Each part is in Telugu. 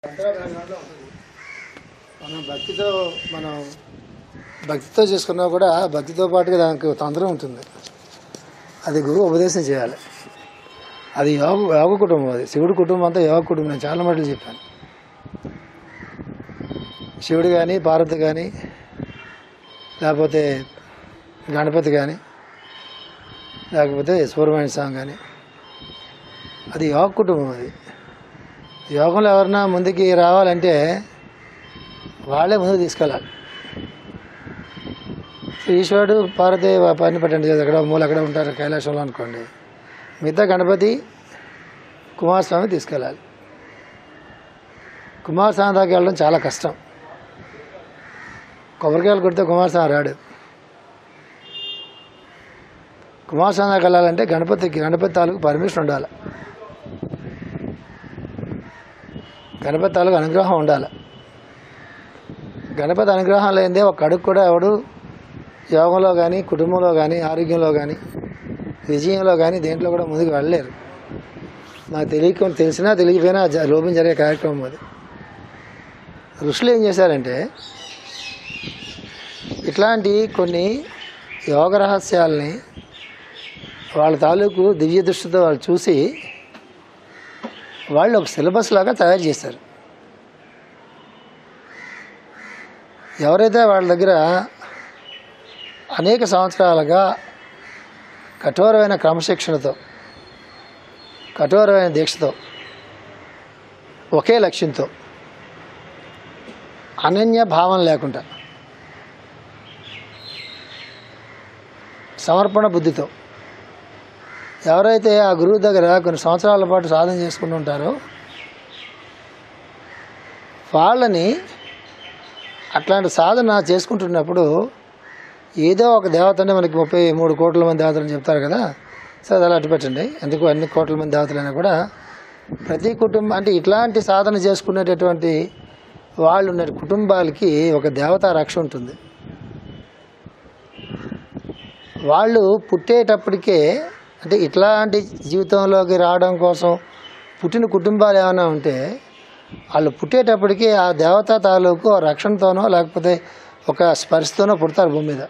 మనం భక్తితో చేసుకున్నా కూడా భక్తితో పాటుగా దానికి తంత్రం ఉంటుంది. అది గురువు ఉపదేశం చేయాలి. అది యోగ కుటుంబం. అది శివుడి కుటుంబం అంతా యోగ కుటుంబం. నేను చాలా మాటలు చెప్పాను. శివుడు కానీ, పార్వతి కానీ, లేకపోతే గణపతి కానీ, లేకపోతే సుబ్రహ్మణ్య స్వామి కానీ, అది యోగ కుటుంబం. అది యోగంలో ఎవరన్నా ముందుకి రావాలంటే వాళ్ళే ముందుకు తీసుకెళ్ళాలి. ఈశ్వరుడు పార్వతి పని పెట్టండి, అక్కడ మూల అక్కడ ఉంటారు కైలాసంలో అనుకోండి. మిగతా గణపతి కుమారస్వామి తీసుకెళ్ళాలి. కుమారస్వామి దాకా వెళ్ళడం చాలా కష్టం. కొబ్బరికాయలు కొడితే కుమారస్వామి రాడు. కుమారస్వామి దాకా వెళ్ళాలంటే గణపతి తాలూకు పర్మిషన్ ఉండాలి. గణపతి తాలూకు అనుగ్రహం ఉండాలి. గణపతి అనుగ్రహం లేనిదే ఒక అడుగు కూడా ఎవడు యోగంలో కానీ, కుటుంబంలో కానీ, ఆరోగ్యంలో కానీ, విజయంలో కానీ దేంట్లో కూడా ముందుకు వెళ్ళలేరు. నాకు తెలిసినా తెలియకపోయినా లోపం జరిగే కార్యక్రమం అది. ఋషులు ఏం చేశారంటే ఇట్లాంటి కొన్ని యోగ రహస్యాలని వాళ్ళ తాలూకు దివ్య దృష్టితో వాళ్ళు చూసి వాళ్ళు ఒక సిలబస్ లాగా తయారు చేశారు. ఎవరైతే వాళ్ళ దగ్గర అనేక సంవత్సరాలుగా కఠోరమైన క్రమశిక్షణతో, కఠోరమైన దీక్షతో, ఒకే లక్ష్యంతో, అనన్య భావం లేకుండా, సమర్పణ బుద్ధితో ఎవరైతే ఆ గురువు దగ్గర కొన్ని సంవత్సరాల పాటు సాధన చేసుకుంటూ ఉంటారో వాళ్ళని అట్లాంటి సాధన చేసుకుంటున్నప్పుడు ఏదో ఒక దేవత అంటే మనకి 33 కోట్ల మంది దేవతలని చెప్తారు కదా. సో అది అలా అటు పెట్టండి. ఎందుకు అన్ని కోట్ల మంది దేవతలైనా కూడా ప్రతి కుటుంబం అంటే ఇట్లాంటి సాధన చేసుకునేటటువంటి వాళ్ళు ఉన్న కుటుంబాలకి ఒక దేవతా రక్ష ఉంటుంది. వాళ్ళు పుట్టేటప్పటికే అంటే ఇట్లాంటి జీవితంలోకి రావడం కోసం పుట్టిన కుటుంబాలు ఏమైనా ఉంటే వాళ్ళు పుట్టేటప్పటికీ ఆ దేవతా తాలూకు రక్షణతోనో లేకపోతే ఒక స్పర్శతోనో పుడతారు భూమి మీద.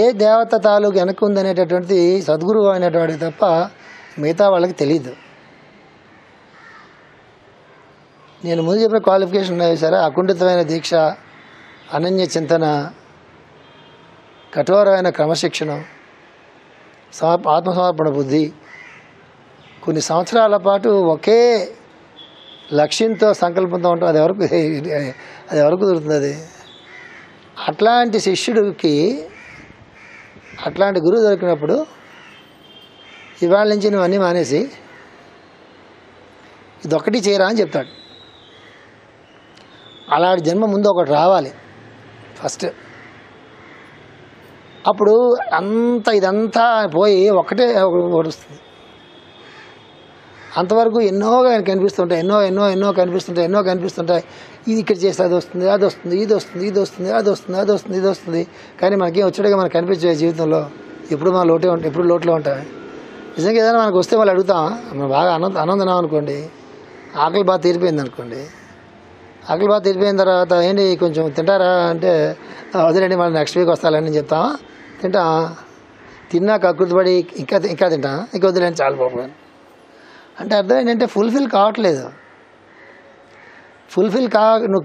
ఏ దేవత తాలూకు వెనక్కి ఉందనేటటువంటి సద్గురువు అయినటువంటి తప్ప మిగతా వాళ్ళకి తెలియదు. నేను ముందు చెప్పిన క్వాలిఫికేషన్ ఉన్నాయి సరే, అకుంఠితమైన దీక్ష, అనన్య చింతన, కఠోరమైన క్రమశిక్షణ, ఆత్మసమర్పణ బుద్ధి, కొన్ని సంవత్సరాల పాటు ఒకే లక్ష్యంతో సంకల్పంతో ఉంటాం. అది ఎవరికి కుదురుతుంది? అది అట్లాంటి శిష్యుడికి అట్లాంటి గురువు దొరికినప్పుడు ఇవాళ నుంచి నువ్వు అన్నీ మానేసి ఇదొక్కటి చేయరా అని చెప్తాడు. అలాంటి జన్మ ముందు ఒకటి రావాలి ఫస్ట్. అప్పుడు ఇదంతా పోయి ఒకటే ఒకటి వస్తుంది. అంతవరకు ఎన్నో కనిపిస్తుంటాయి, ఎన్నో కనిపిస్తుంటాయి. ఇది ఇక్కడ చేస్తే అది వస్తుంది, ఇది వస్తుంది. కానీ మనకేం వచ్చాడుగా మనకు కనిపించే జీవితంలో ఎప్పుడు మన ఎప్పుడు లోట్లో ఉంటాయి. నిజంగా ఏదైనా మనకు వస్తే వాళ్ళు అడుగుతాం. మనం బాగా ఆనందం అనుకోండి, ఆకలి బాగా తీరిపోయింది అనుకోండి. ఆకలి బాగా తీరిపోయిన తర్వాత ఏంటి కొంచెం తింటారా అంటే వదిలేండి మళ్ళీ నెక్స్ట్ వీక్ వస్తాలని చెప్తాం. తింటా, తిన్నాక కకృతిపడి ఇంకా తింటా, ఇంకా వదిలేండి చాలా బాగుంది అంటే అర్థం ఏంటంటే ఫుల్ఫిల్ కావట్లేదు.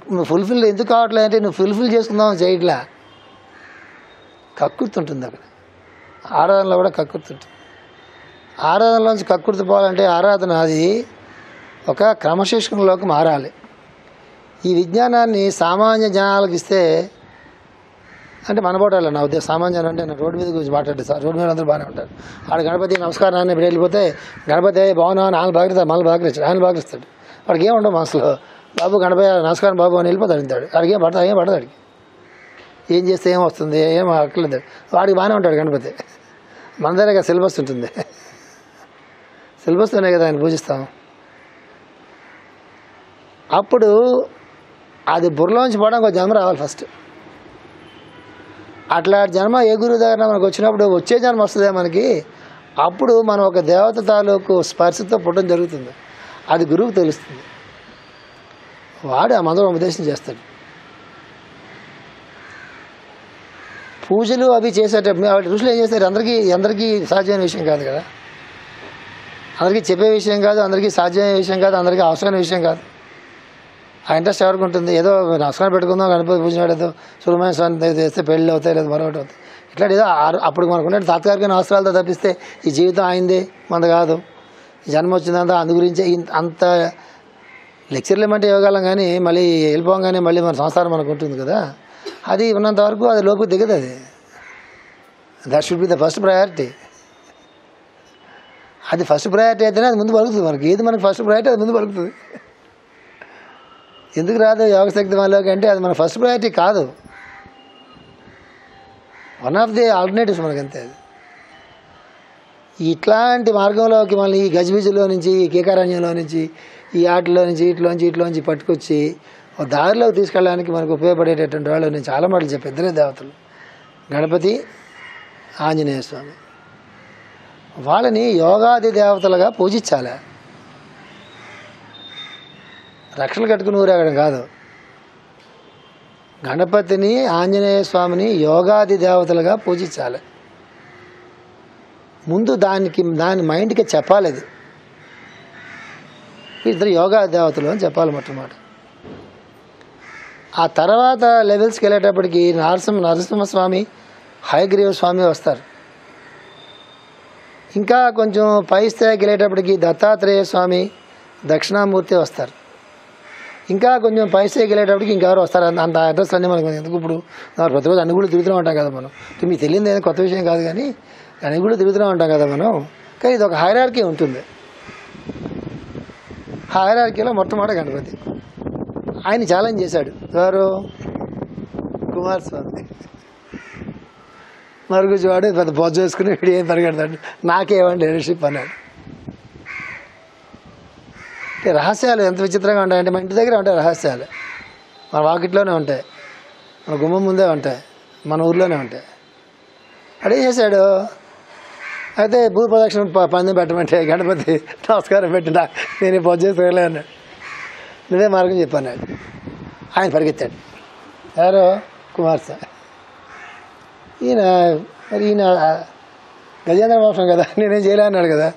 నువ్వు ఫుల్ఫిల్ ఎందుకు కావట్లేదు అంటే నువ్వు ఫుల్ఫిల్ చేసుకుందామని చేయట్లా. కకృతి ఉంటుంది అక్కడ. ఆరాధనలో కూడా కకృతి ఉంటుంది. ఆరాధనలోంచి కకృతి పోవాలంటే ఆరాధన అది ఒక క్రమశిక్షణలోకి మారాలి. ఈ విజ్ఞానాన్ని సామాన్య జనాలకు ఇస్తే అంటే మనబోటాలి. నా ఉద్దేశం సామాన్యం అంటే నా రోడ్డు మీద గురించి మాట్లాడేది సార్. రోడ్డు మీద అందరూ బాగానే ఉంటారు. వాడు గణపతి నమస్కారం అని ఇప్పుడు వెళ్ళిపోతే గణపతి బాగున్నా ఆయన బాగిస్తాడు. వాడికి ఏముండవు మనసులో. బాబు గణపతి నమస్కారం బాబు అని వెళ్ళిపోతాడు. ఇంతాడు వాడికి ఏం పడదు. వాడికి ఏం చేస్తే ఏం వస్తుంది, ఏం అక్కర్లేదు. వాడికి బాగానే ఉంటాడు గణపతి. మన దగ్గర సిలబస్ ఉంటుంది. సిలబస్తోనే కదా ఆయన పూజిస్తాం. అప్పుడు అది బుర్రలోంచి పోవడానికి ఒక జన్మ రావాలి ఫస్ట్. అట్లా జన్మ ఏ గురువు దగ్గర మనకు వచ్చినప్పుడు వచ్చే జన్మ వస్తుందే మనకి. అప్పుడు మనం ఒక దేవత తాలూకు స్పర్శతో పుట్టడం జరుగుతుంది. అది గురువుకు తెలుస్తుంది. వాడు ఆ మంత్రం ఉపదేశం చేస్తాడు. పూజలు అవి చేసేటప్పుడు వాటి ఋషులు ఏం చేస్తారు, అందరికీ సాధ్యమైన విషయం కాదు కదా, అందరికీ చెప్పే విషయం కాదు, అందరికీ సాధ్యమైన విషయం కాదు, అందరికీ అవసరమైన విషయం కాదు. ఆ ఇంట్రెస్ట్ ఎవరికి ఉంటుంది, ఏదో నమస్కారం పెట్టుకుందాం, గణపతి పూజ ఏదో సులభమైన స్వామి చేస్తే పెళ్ళి అవుతాయి, లేదా మరొకటి అవుతాయి, ఇట్లా ఏదో అప్పుడు మనకు తాత్కాలిక అవసరాలతో తప్పిస్తే ఈ జీవితం అయింది మనది కాదు, జన్మ వచ్చిందంతా అందు గురించి అంత లెక్చర్లు ఏమంటే ఇవ్వగలం, కానీ మళ్ళీ వెళ్ళిపోగానే మళ్ళీ మన సంసారం మనకు ఉంటుంది కదా, అది ఉన్నంత వరకు అది లోపు దిగదు. అది that should be the first priority. అది ఫస్ట్ ప్రయారిటీ అయితేనే అది ముందు పలుకుతుంది. మనకి ఏది మనకి ఫస్ట్ ప్రయారిటీ అది ముందు పలుకుతుంది. ఎందుకు రాదు యోగశక్తి మనలోకి అంటే అది మన ఫస్ట్ ప్రయారిటీ కాదు, వన్ ఆఫ్ ది ఆల్టర్నేటివ్స్ మనకంతే. అది ఇట్లాంటి మార్గంలోకి మళ్ళీ ఈ గజిబిజిలో నుంచి, ఈ కేకారణ్యంలో నుంచి, ఈ ఆటలో నుంచి, ఇట్లోంచి పట్టుకొచ్చి దారిలోకి తీసుకెళ్ళడానికి మనకు ఉపయోగపడేటటువంటి వాళ్ళు నేను చాలా మాటలు చెప్పాను. ఇద్దరే దేవతలు, గణపతి, ఆంజనేయ స్వామి. వాళ్ళని యోగాది దేవతలుగా పూజించాలి, రక్షలు కట్టుకుని ఊరేగడం కాదు. గణపతిని, ఆంజనేయ స్వామిని యోగాది దేవతలుగా పూజించాలి. ముందు దాని మైండ్కి చెప్పాలి, అది ఇద్దరు యోగా దేవతలు అని చెప్పాలి మొట్టమొదట. ఆ తర్వాత లెవెల్స్కి వెళ్ళేటప్పటికి నరసింహస్వామి, హయగ్రీవ స్వామి వస్తారు. ఇంకా కొంచెం పై స్థాయికి వెళ్ళేటప్పటికి దత్తాత్రేయ స్వామి, దక్షిణామూర్తి వస్తారు. ఇంకా కొంచెం పై స్థాయికి వెళ్ళేటప్పటికి ఇంకెవరు వస్తారు. అంత అడ్రస్ అన్నీ మనకు ఎందుకు, ఇప్పుడు ప్రతిరోజు అన్ని కూడా తిరుగుతూ ఉంటాం కదా మనం. మీకు తెలియదు ఏదో కొత్త విషయం కాదు, కానీ అన్ని కూడా తిరుగుతూ ఉంటాం కదా మనం. కానీ ఇది ఒక హైరార్కీ ఉంటుంది. హైరార్కీలో మొట్టమొదటి గణపతి. ఆయన ఛాలెంజ్ చేశాడు. ఎవరు? కుమారస్వామి. మరుగుజ్జువాడు పెద్ద బొజ్జు వేసుకుని వీడు ఏం పరిగెడతాడు, నాకేమంటే లీడర్షిప్ అన్నాడు. రహస్యాలు ఎంత విచిత్రంగా ఉంటాయంటే, మన ఇంటి దగ్గర ఉంటాయి రహస్యాలు, మన వాకిట్లోనే ఉంటాయి, మన గుమ్మం ముందే ఉంటాయి, మన ఊర్లోనే ఉంటాయి. అడే చేశాడు. అయితే భూ ప్రదక్షిణ పందెం పెట్టమంటే గణపతి నమస్కారం పెట్టినా నేను బొజ్జు చేసుకోలే అన్నాడు. నేనే మార్గం చెప్పాను. ఆయన పరిగెత్తాడు. ఎవరు? కుమారస్వామి. ఈయన గజేంద్ర మోక్షం కదా, నేనేం చేయలే అన్నాడు కదా.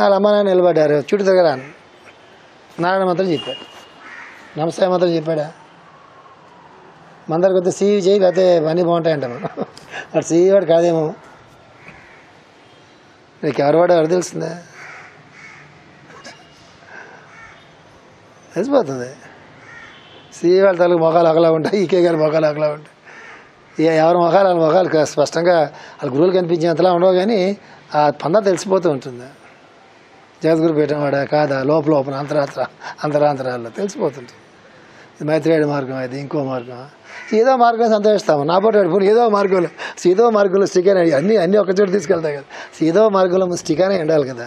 వాళ్ళ అమ్మ నాన్న నిలబడ్డారు, చుట్టూ తిరగరా అని నారాయణ మంత్రం చెప్పాడు, నమస్తే మంత్రం చెప్పాడా. మందరికి వస్తే సీవి చేయి, లేకపోతే అన్నీ బాగుంటాయంట. మనం వాడు సీవి వాడు కాదేమో, నీకు ఎవరు వాడు ఎవరు తెలుస్తుందా, తెలిసిపోతుంది. సీవి వాళ్ళ తలకు మొఖాలు ఒకలా ఉంటాయి, ఈకే గారి మొఖాలు ఒకలా ఉంటాయి. ఎవరి మొఖాలు వాళ్ళ మొఖాలు స్పష్టంగా వాళ్ళ గురువులు కనిపించేంతలా ఉండవు, కానీ ఆ పంద తెలిసిపోతూ ఉంటుంది. జగద్గురు పెట్టినవాడా కాదా, లోపల అంతరాంతరాల్లో తెలిసిపోతుంటుంది. మైత్రేయుడి మార్గం అయితే ఇంకో మార్గం, ఏదో మార్గం సంతోషిస్తాము. నా పోటీ ఏదో మార్గంలో స్టికానే అన్నీ ఒక చోటు తీసుకెళ్తాయి కదా. ఏదో మార్గంలో స్టికానే ఉండాలి కదా.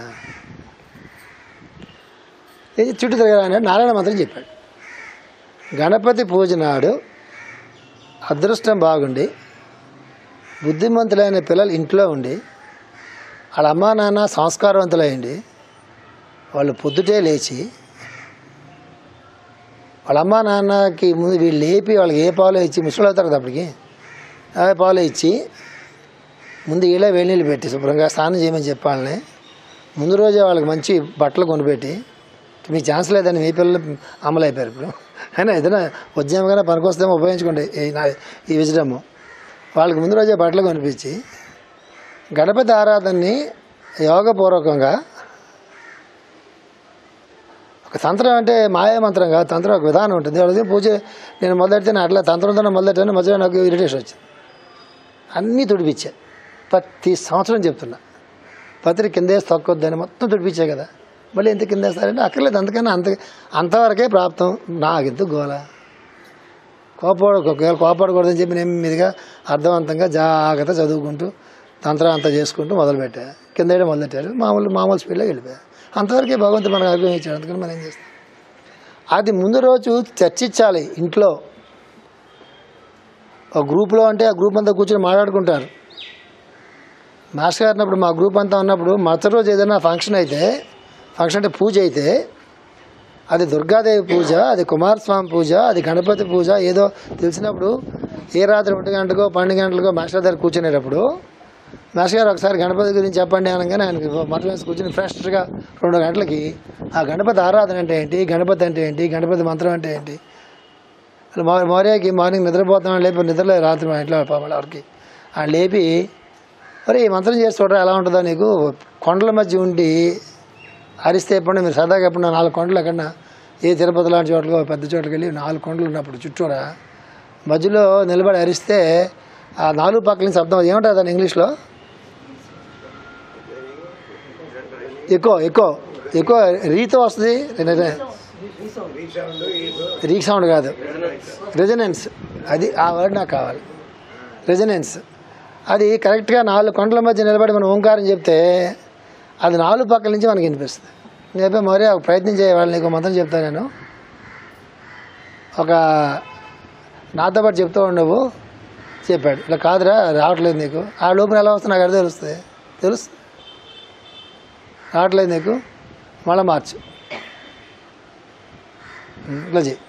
ఇది చుట్టూ తిరగరా అన్నాడు. నారాయణ మంత్రం చెప్పాడు. గణపతి పూజ నాడు అదృష్టం బాగుండి బుద్ధిమంతులైన పిల్లలు ఇంట్లో ఉండి వాళ్ళ అమ్మా నాన్న సంస్కారవంతులయ్యండి, వాళ్ళు పొద్దుటే లేచి వాళ్ళ అమ్మా నాన్నకి ముందు వీళ్ళు లేపి వాళ్ళకి ఏ పాలు ఇచ్చి, ముసలు అవుతారు కదా అప్పటికి, అవే పాలు ఇచ్చి ముందు ఇలా వేడి నీళ్ళు పెట్టి శుభ్రంగా స్నానం చేయమని చెప్పాలని, ముందు రోజే వాళ్ళకి మంచి బట్టలు కొనిపెట్టి, మీకు ఛాన్స్ లేదని మీ పిల్లలు అమలు అయిపోయారు. ఇప్పుడు అయినా ఏదైనా ఉద్యమంగానే పనికొస్తేమో ఉపయోగించుకోండి ఈ విజయము. వాళ్ళకి ముందు రోజే బట్టలు కొనిపించి గణపతి ఆరాధనని యోగపూర్వకంగా, ఒక తంత్రం అంటే మాయా మంత్రం కాదు, తంత్రం ఒక విధానం ఉంటుంది. వాళ్ళది పూజ నేను మొదలెడితే అట్లా తంత్రంతో మొదలెట్టాను, మధ్యలో నాకు ఇరిటేషన్ వచ్చింది. అన్నీ తుడిపించా, ప్రతి సంవత్సరం చెప్తున్నా, పత్రి కిందేసి తొక్కొద్దని మొత్తం తుడిపించా కదా. మళ్ళీ ఎంత కిందేస్తారంటే అక్కర్లేదు, అందుకని అంతవరకే ప్రాప్తం. నాకెందుకు గోల, కోపడకూడదని చెప్పి నేను మీదుగా అర్థవంతంగా జాగ్రత్త చదువుకుంటూ తంత్రం అంతా చేసుకుంటూ మొదలుపెట్టా. కింద వేయడం మొదలెట్టారు, మామూలు స్పీడ్లో వెళ్ళిపోయా. అంతవరకే భగవంతుడు మనకు ఆరోగ్యం ఇచ్చాడు, అందుకని మనం ఏం చేస్తాం. అది ముందు రోజు చర్చించాలి ఇంట్లో. ఒక గ్రూప్లో అంటే ఆ గ్రూప్ అంతా కూర్చొని మాట్లాడుకుంటారు. మాస్టర్ గారు ఉన్నప్పుడు మా గ్రూప్ అంతా ఉన్నప్పుడు మరుసటి రోజు ఏదైనా ఫంక్షన్ అంటే పూజ అయితే అది దుర్గాదేవి పూజ, అది కుమారస్వామి పూజ, అది గణపతి పూజ ఏదో తెలిసినప్పుడు ఏ రాత్రి 1 గంటకో 12 గంటలకో మాస్టర్ దగ్గర కూర్చునేటప్పుడు మాస్టర్ గారు ఒకసారి గణపతి గురించి చెప్పండి అనగానే ఆయనకి మొత్తం వేసి కూర్చుని ఫ్రెష్గా 2 గంటలకి ఆ గణపతి ఆరాధన అంటే ఏంటి, గణపతి అంటే ఏంటి, గణపతి మంత్రం అంటే ఏంటి, మౌర్యకి మార్నింగ్ నిద్రపోతున్నాడు లేపి నిద్రలో రాత్రి మా ఇంట్లో వాళ్ళకి ఆయన లేపి మరి ఈ మంత్రం చేసి చూడరా ఎలా ఉంటుందో, నీకు కొండల మధ్య ఉండి అరిస్తే ఎప్పుడు మీరు సరదాగా ఎప్పుడు 4 కొండలు ఎక్కడన్నా ఏ తిరుపతి లాంటి చోట్లకో పెద్ద చోట్లకి వెళ్ళి 4 కొండలు ఉన్నప్పుడు చుట్టూరా మధ్యలో నిలబడి అరిస్తే ఆ 4 పక్కల నుంచి శబ్దం ఏమంటారు దాన్ని ఇంగ్లీష్లో? ఎక్కువ రీతో వస్తుంది, రీక్ సౌండ్ కాదు, రెజనెన్స్. అది ఆ వర్డ్ నాకు కావాలి, రెజనెన్స్. అది కరెక్ట్గా 4 కొండల మధ్య నిలబడి మనం ఓంకారం చెప్తే అది 4 పక్కల నుంచి మనకి వినిపిస్తుంది. నేను మరి ఒక ప్రయత్నం చేయాలి, నీకు మంత్రం చెప్తాను నేను, ఒక నాతో పాటు చెప్తూ ఉండవు చెప్పాడు. ఇలా కాదురా రావట్లేదు నీకు, ఆ లోపల ఎలా వస్తుంది నాకు అర్థం తెలుస్తుంది రావట్లేదు నీకు, మళ్ళీ మార్చు, ఇట్లా చెయ్యి,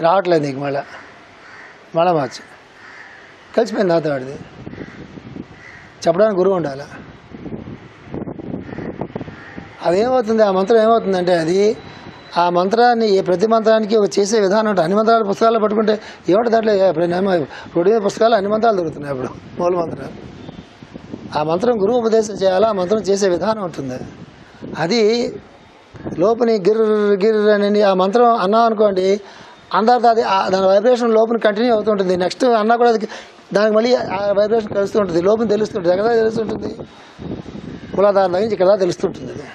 రావట్లేదు నీకు, మళ్ళీ మార్చు. కలిసిపోయింది నాతో వాడిది. చెప్పడానికి గురువు ఉండాలి. అదేమవుతుంది, ఆ మంత్రం ఏమవుతుందంటే అది ఆ మంత్రాన్ని ప్రతి మంత్రానికి ఒక చేసే విధానం ఉంటుంది. అన్ని మంత్రాలు పుస్తకాలు పట్టుకుంటే ఏమిటి దాంట్లో ఎప్పుడైనా రోడ్డు మీద పుస్తకాలు అన్ని మంత్రాలు దొరుకుతున్నాయి. ఇప్పుడు మూల మంత్రాలు ఆ మంత్రం గురువు ఉపదేశం చేయాలా, ఆ మంత్రం చేసే విధానం ఉంటుంది. అది లోపని గిర్ అని ఆ మంత్రం అన్నాం అనుకోండి, అందరితో అది దాని వైబ్రేషన్ లోపల కంటిన్యూ అవుతుంటుంది. నెక్స్ట్ అన్నా కూడా అది దానికి మళ్ళీ ఆ వైబ్రేషన్ కలుస్తూ ఉంటుంది, లోపల తెలుస్తుంటుంది. ఎక్కడ తెలుస్తుంటుంది, మూలాధారం నుంచి ఇక్కడ తెలుస్తుంటుంది. అది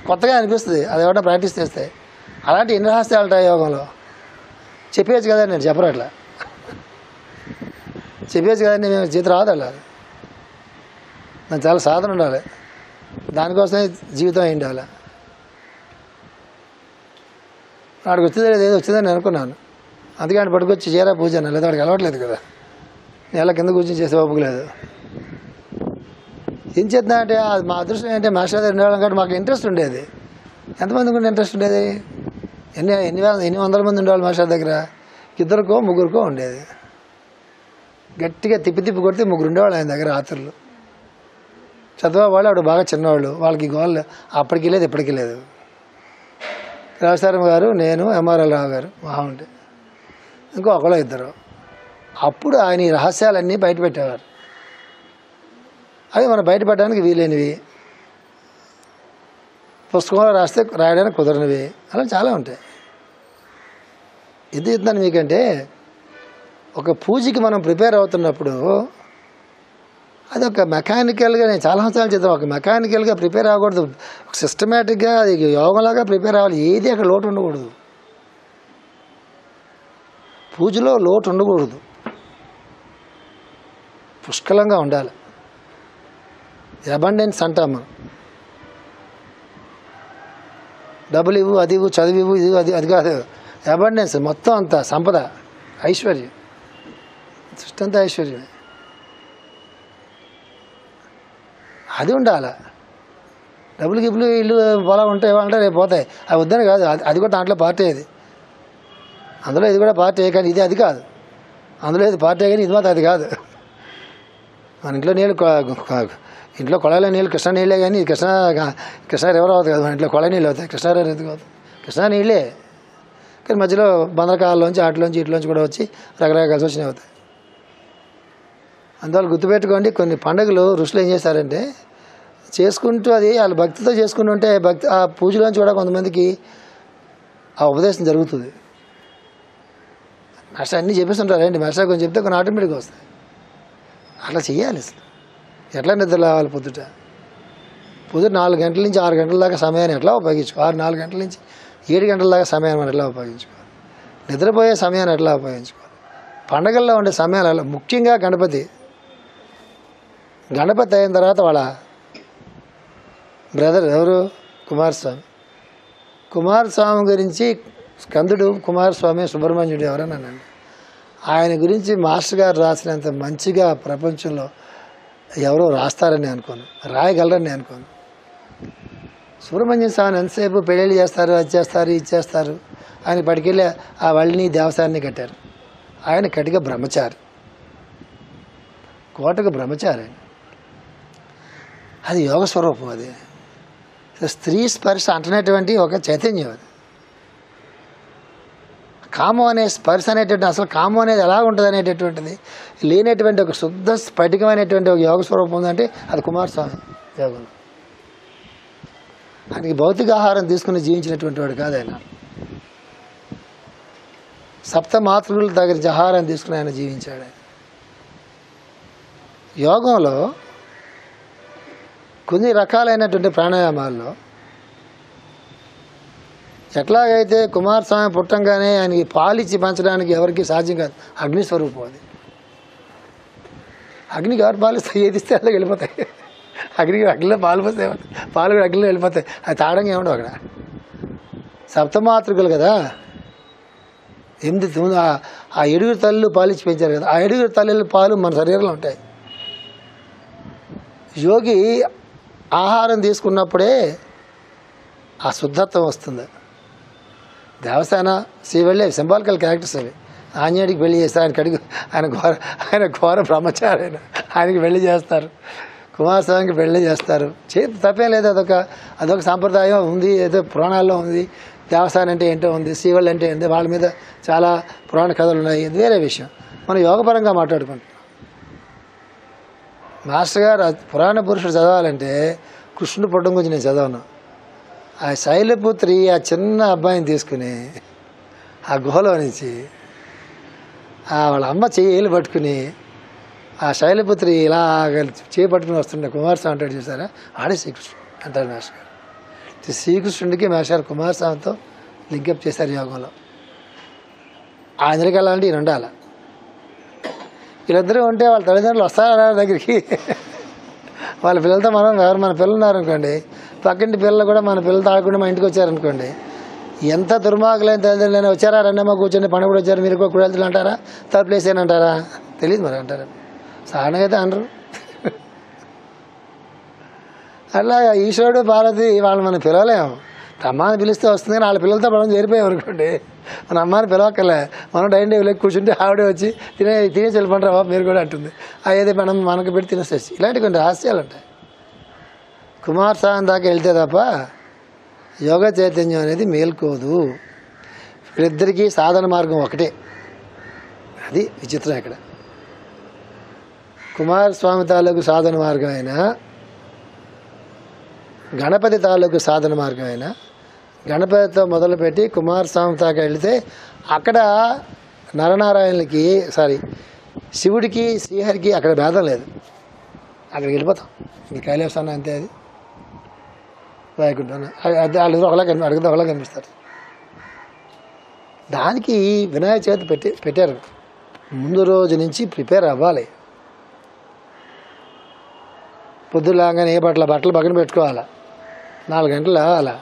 కొత్తగా అనిపిస్తుంది అది ఎవరైనా ప్రాక్టీస్ చేస్తే. అలాంటి ఎన్ని రహస్యాలు ఉంటాయి యోగంలో. చెప్పేయచ్చు కదా, నేను చెప్పరు అట్లా చెప్పేయచ్చు కదా, నేను జీతం రాదు అలా. నాకు చాలా సాధన ఉండాలి, దానికోసమే జీవితం అయి ఉండాలి. వాడికి వచ్చిందే లేదు, ఏదో వచ్చిందని నేను అనుకున్నాను. అందుకే ఆయన పట్టుకొచ్చి చేరా పూజ అన్న, లేదా వాడికి అలవాట్లేదు కదా, నెల కింద కూర్చొని చేసే ఓపిక లేదు. ఏం చేద్దాం అంటే మా అదృష్టం ఏంటంటే మాస్టర్ దగ్గర ఉండేవాళ్ళం కాబట్టి మాకు ఇంట్రెస్ట్ ఉండేది. ఎంతమందికి ఉండే ఇంట్రెస్ట్ ఉండేది? ఎన్ని వందల మంది ఉండేవాళ్ళు మాస్టర్ దగ్గర, 2కో 3కో ఉండేది. గట్టిగా తిప్పి కొడితే 3 ఉండేవాళ్ళు ఆయన దగ్గర ఆతుర్లు. చదివేవాళ్ళు ఆవిడ బాగా చిన్నవాళ్ళు, వాళ్ళకి గోళ్ళు అప్పటికి లేదు ఇప్పటికీ లేదు. రాజారాం గారు, నేను, ఎంఆర్ఎల్ రావు గారు మహా ఉంటే, ఇంకో ఒకళ్ళో 2. అప్పుడు ఆయన ఈ రహస్యాలన్నీ బయటపెట్టేవారు. అవి మనం బయటపడడానికి వీలైనవి, పుస్తకంలో రాయడానికి కుదరనివి, అలా చాలా ఉంటాయి. ఎందుకు చెప్తున్నాను మీకంటే, ఒక పూజకి మనం ప్రిపేర్ అవుతున్నప్పుడు అది ఒక మెకానికల్గా, నేను చాలా సంవత్సరాలు చెప్తాను, ఒక మెకానికల్గా ప్రిపేర్ అవ్వకూడదు. ఒక సిస్టమేటిక్గా అది యోగంలాగా ప్రిపేర్ అవ్వాలి. ఏది అక్కడ లోటు ఉండకూడదు, పూజలో లోటు ఉండకూడదు, పుష్కలంగా ఉండాలి. అబండెన్స్ అంటాం మనం. డబ్బులు ఇవ్వు, అది ఇవ్వు, చదివివు, ఇది అది కాదు. అబండెన్స్ మొత్తం అంతా సంపద, ఐశ్వర్యం, సృష్టి అంతా ఐశ్వర్యమే. అది ఉండాలి. డబ్బులు గిబ్బులు ఇల్లు పొలం ఉంటాయి అంటే రేపు పోతాయి, అవి వద్దని కాదు. అది కూడా దాంట్లో పార్టీ, అది అందులో ఇది కూడా పార్టీ, కానీ ఇది అది కాదు. అందులో ఇది పార్టీ కానీ ఇది మాత్రం అది కాదు. మన ఇంట్లో నీళ్ళు, ఇంట్లో కొళాయిలో నీళ్ళు కృష్ణా నీళ్ళే, కానీ కృష్ణా రివర్ అవుతుంది కదా, మన ఇంట్లో కొళాయి నీళ్ళు అవుతాయి, కృష్ణా రివర్ ఎందుకు అవుతుంది? కృష్ణా నీళ్ళే, కానీ మధ్యలో బందరకాలలోంచి వాటిలోంచి ఇట్లోంచి కూడా వచ్చి రకరకాల కలిసి వచ్చినవి అవుతాయి. అందువల్ల గుర్తుపెట్టుకోండి, కొన్ని పండుగలు ఋషులు ఏం చేశారంటే చేసుకుంటూ అది వాళ్ళు భక్తితో చేసుకుంటూ ఉంటే ఆ పూజలోంచి కూడా కొంతమందికి ఆ ఉపదేశం జరుగుతుంది. మాస్టర్ అన్నీ చెప్పేస్తుంటారు ఏంటి, మాస్టర్ కొంచెం చెప్తే కొన్ని ఆటోమేటిక్గా వస్తాయి. అట్లా చెయ్యాలి. అసలు ఎట్లా నిద్ర లేవాలి, పొద్దుట 4 గంటల నుంచి 6 గంటల దాకా సమయాన్ని ఎట్లా ఉపయోగించుకోవాలి, 4 గంటల నుంచి 7 గంటల దాకా సమయాన్ని మనం ఎట్లా ఉపయోగించుకోవాలి, నిద్రపోయే సమయాన్ని ఎట్లా ఉపయోగించుకోవాలి, పండగల్లో ఉండే సమయాలు అలా. ముఖ్యంగా గణపతి అయిన తర్వాత వాళ్ళ బ్రదర్ ఎవరు, కుమారస్వామి గురించి స్కందుడు కుమారస్వామి సుబ్రహ్మణ్యుడు ఎవరన్నానండి. ఆయన గురించి మాస్టర్ గారు రాసినంత మంచిగా ప్రపంచంలో ఎవరో రాస్తారని అనుకోను, రాయగలరని అనుకోను. సుబ్రహ్మణ్య స్వామిని ఎంతసేపు పెళ్ళిళ్ళు చేస్తారు, అది చేస్తారు, ఇది చేస్తారు. ఆయన పట్టుకెళ్ళి ఆ వల్లిని దేవస్థానాన్ని కట్టారు. ఆయన కటిక బ్రహ్మచారి, కోటకు బ్రహ్మచారి. అది యోగ స్వరూపం. అది స్త్రీ స్పర్శ అంటున్నటువంటి ఒక చైతన్యం. అది కామం అనే స్పర్శ అనేటువంటి, అసలు కామం అనేది ఎలా ఉంటుంది అనేటటువంటిది లేనటువంటి ఒక శుద్ధ స్ఫటికమైనటువంటి ఒక యోగ స్వరూపం ఉందంటే అది కుమారస్వామి యోగం. ఆయనకి భౌతిక ఆహారం తీసుకుని జీవించినటువంటి వాడు కాదు ఆయన. సప్త మాతృల దగ్గర ఆహారం తీసుకుని ఆయన జీవించాడు. ఆయన యోగంలో కొన్ని రకాలైనటువంటి ప్రాణాయామాల్లో ఎట్లాగైతే కుమారస్వామి పుట్టంగానే ఆయనకి పాలిచ్చి పంచడానికి ఎవరికి సాధ్యం కాదు. అగ్నిస్వరూపం అది. అగ్నికి ఎవరు పాలిస్తే ఏదిస్తే అలా వెళ్ళిపోతాయి. అగ్నిలో పాలు పోతే పాలు కూడా అగ్నిలో వెళ్ళిపోతాయి. అది తాడంగా ఏముండవు అక్కడ. సప్తమాతృకులు కదా, 8 ఆ 7 తల్లులు పాలిచ్చి పెంచారు కదా. ఆ 7 తల్లుల పాలు మన శరీరంలో ఉంటాయి. యోగి ఆహారం తీసుకున్నప్పుడే ఆ శుద్ధత్వం వస్తుంది. దేవస్థాన శ్రీవల్లి సింబాలికల్ క్యారెక్టర్స్ అవి. ఆంజనేయుడికి పెళ్లి చేస్తారు, ఆయన ఘోర బ్రహ్మచారి, ఆయనకి పెళ్లి చేస్తారు. కుమారస్వామికి పెళ్లి చేస్తారు. తప్పేం లేదు. అదొక సాంప్రదాయం ఉంది, ఏదో పురాణాల్లో ఉంది. దేవస్థానం అంటే ఏంటో ఉంది, శ్రీవల్లి అంటే ఏంటి, వాళ్ళ మీద చాలా పురాణ కథలు ఉన్నాయి. ఇది వేరే విషయం. మనం యోగపరంగా మాట్లాడుకుంటాం. మాస్టర్ గారు పురాణ పురుషుడు చదవాలంటే కృష్ణుడు పుట్టం గురించి నేను చదవను. ఆ శైలపుత్రి ఆ చిన్న అబ్బాయిని తీసుకుని ఆ గుహలో నుంచి వాళ్ళ అమ్మ చెయ్యిలు పట్టుకుని ఆ శైలపుత్రి ఇలా చేయి పట్టుకుని వస్తుండే కుమారస్వామి అంటాడు చూసారా, ఆడే శ్రీకృష్ణుడు అంటారు మాస్టర్ గారు. శ్రీకృష్ణుడికి మాస్టర్ గారు కుమారస్వామితో లింకప్ చేశారు యోగంలో. అందరికీ అలాంటి ఉండాల. వీళ్ళిద్దరూ ఉంటే వాళ్ళ తల్లిదండ్రులు వస్తారా దగ్గరికి. వాళ్ళ పిల్లలతో మన పిల్లలు ఉన్నారనుకోండి, పక్కింటి పిల్లలు కూడా మన పిల్లలతో ఆడకుండా మా ఇంటికి వచ్చారనుకోండి, ఎంత దుర్మార్గులైన తల్లిదండ్రులైనా వచ్చారా, రెండమ్మ కూర్చొని పండుగ కూడా వచ్చారు, మీరు కూడా వెళ్తులు అంటారా, థర్డ్ ప్లేస్ ఏనంటారా, తెలియదు మరి అంటారా. సాధారణంగా అయితే అనరు. అట్లా ఈశ్వరుడు పార్వతి వాళ్ళు మనం పిలవలేము. అమ్మాని పిలిస్తే వస్తుంది, కానీ వాళ్ళ పిల్లలతో మనం చేరిపోయాం అనుకోండి, మన అమ్మాని పిలవక్కలే. మనం డైనింగ్ టేబుల్ కూర్చుంటే ఆవిడే వచ్చి తినేసి వెళ్ళిపోంటారా బాబు మీరు కూడా అంటుంది. ఏదో మనకు పెట్టి తినేసేసి ఇలాంటి కొన్ని రహస్యాలు ఉంటాయి. కుమారస్వామి దాకా వెళ్తే తప్ప యోగ చైతన్యం అనేది మేల్కోదు. వీళ్ళిద్దరికీ సాధన మార్గం ఒకటే. అది విచిత్రం. ఇక్కడ కుమారస్వామి తాలూకు సాధన మార్గం అయినా, గణపతి తాలూకు సాధన మార్గం అయినా, గణపతితో మొదలుపెట్టి కుమారస్వామి దాకా వెళితే అక్కడ నరనారాయణులకి శివుడికి శ్రీహరికి అక్కడ భేదం లేదు. అక్కడికి వెళ్ళిపోతాం. మీ కైలాసం అంతే. అది వైకుంఠం వాళ్ళు అడిగితే ఒకలా కనిపిస్తారు. దానికి వినాయక చవితి పెట్టారు. ముందు రోజు నుంచి ప్రిపేర్ అవ్వాలి. పొద్దులాగానే బట్టలు పక్కన పెట్టుకోవాలా, 4 గంటలు లేవాలా,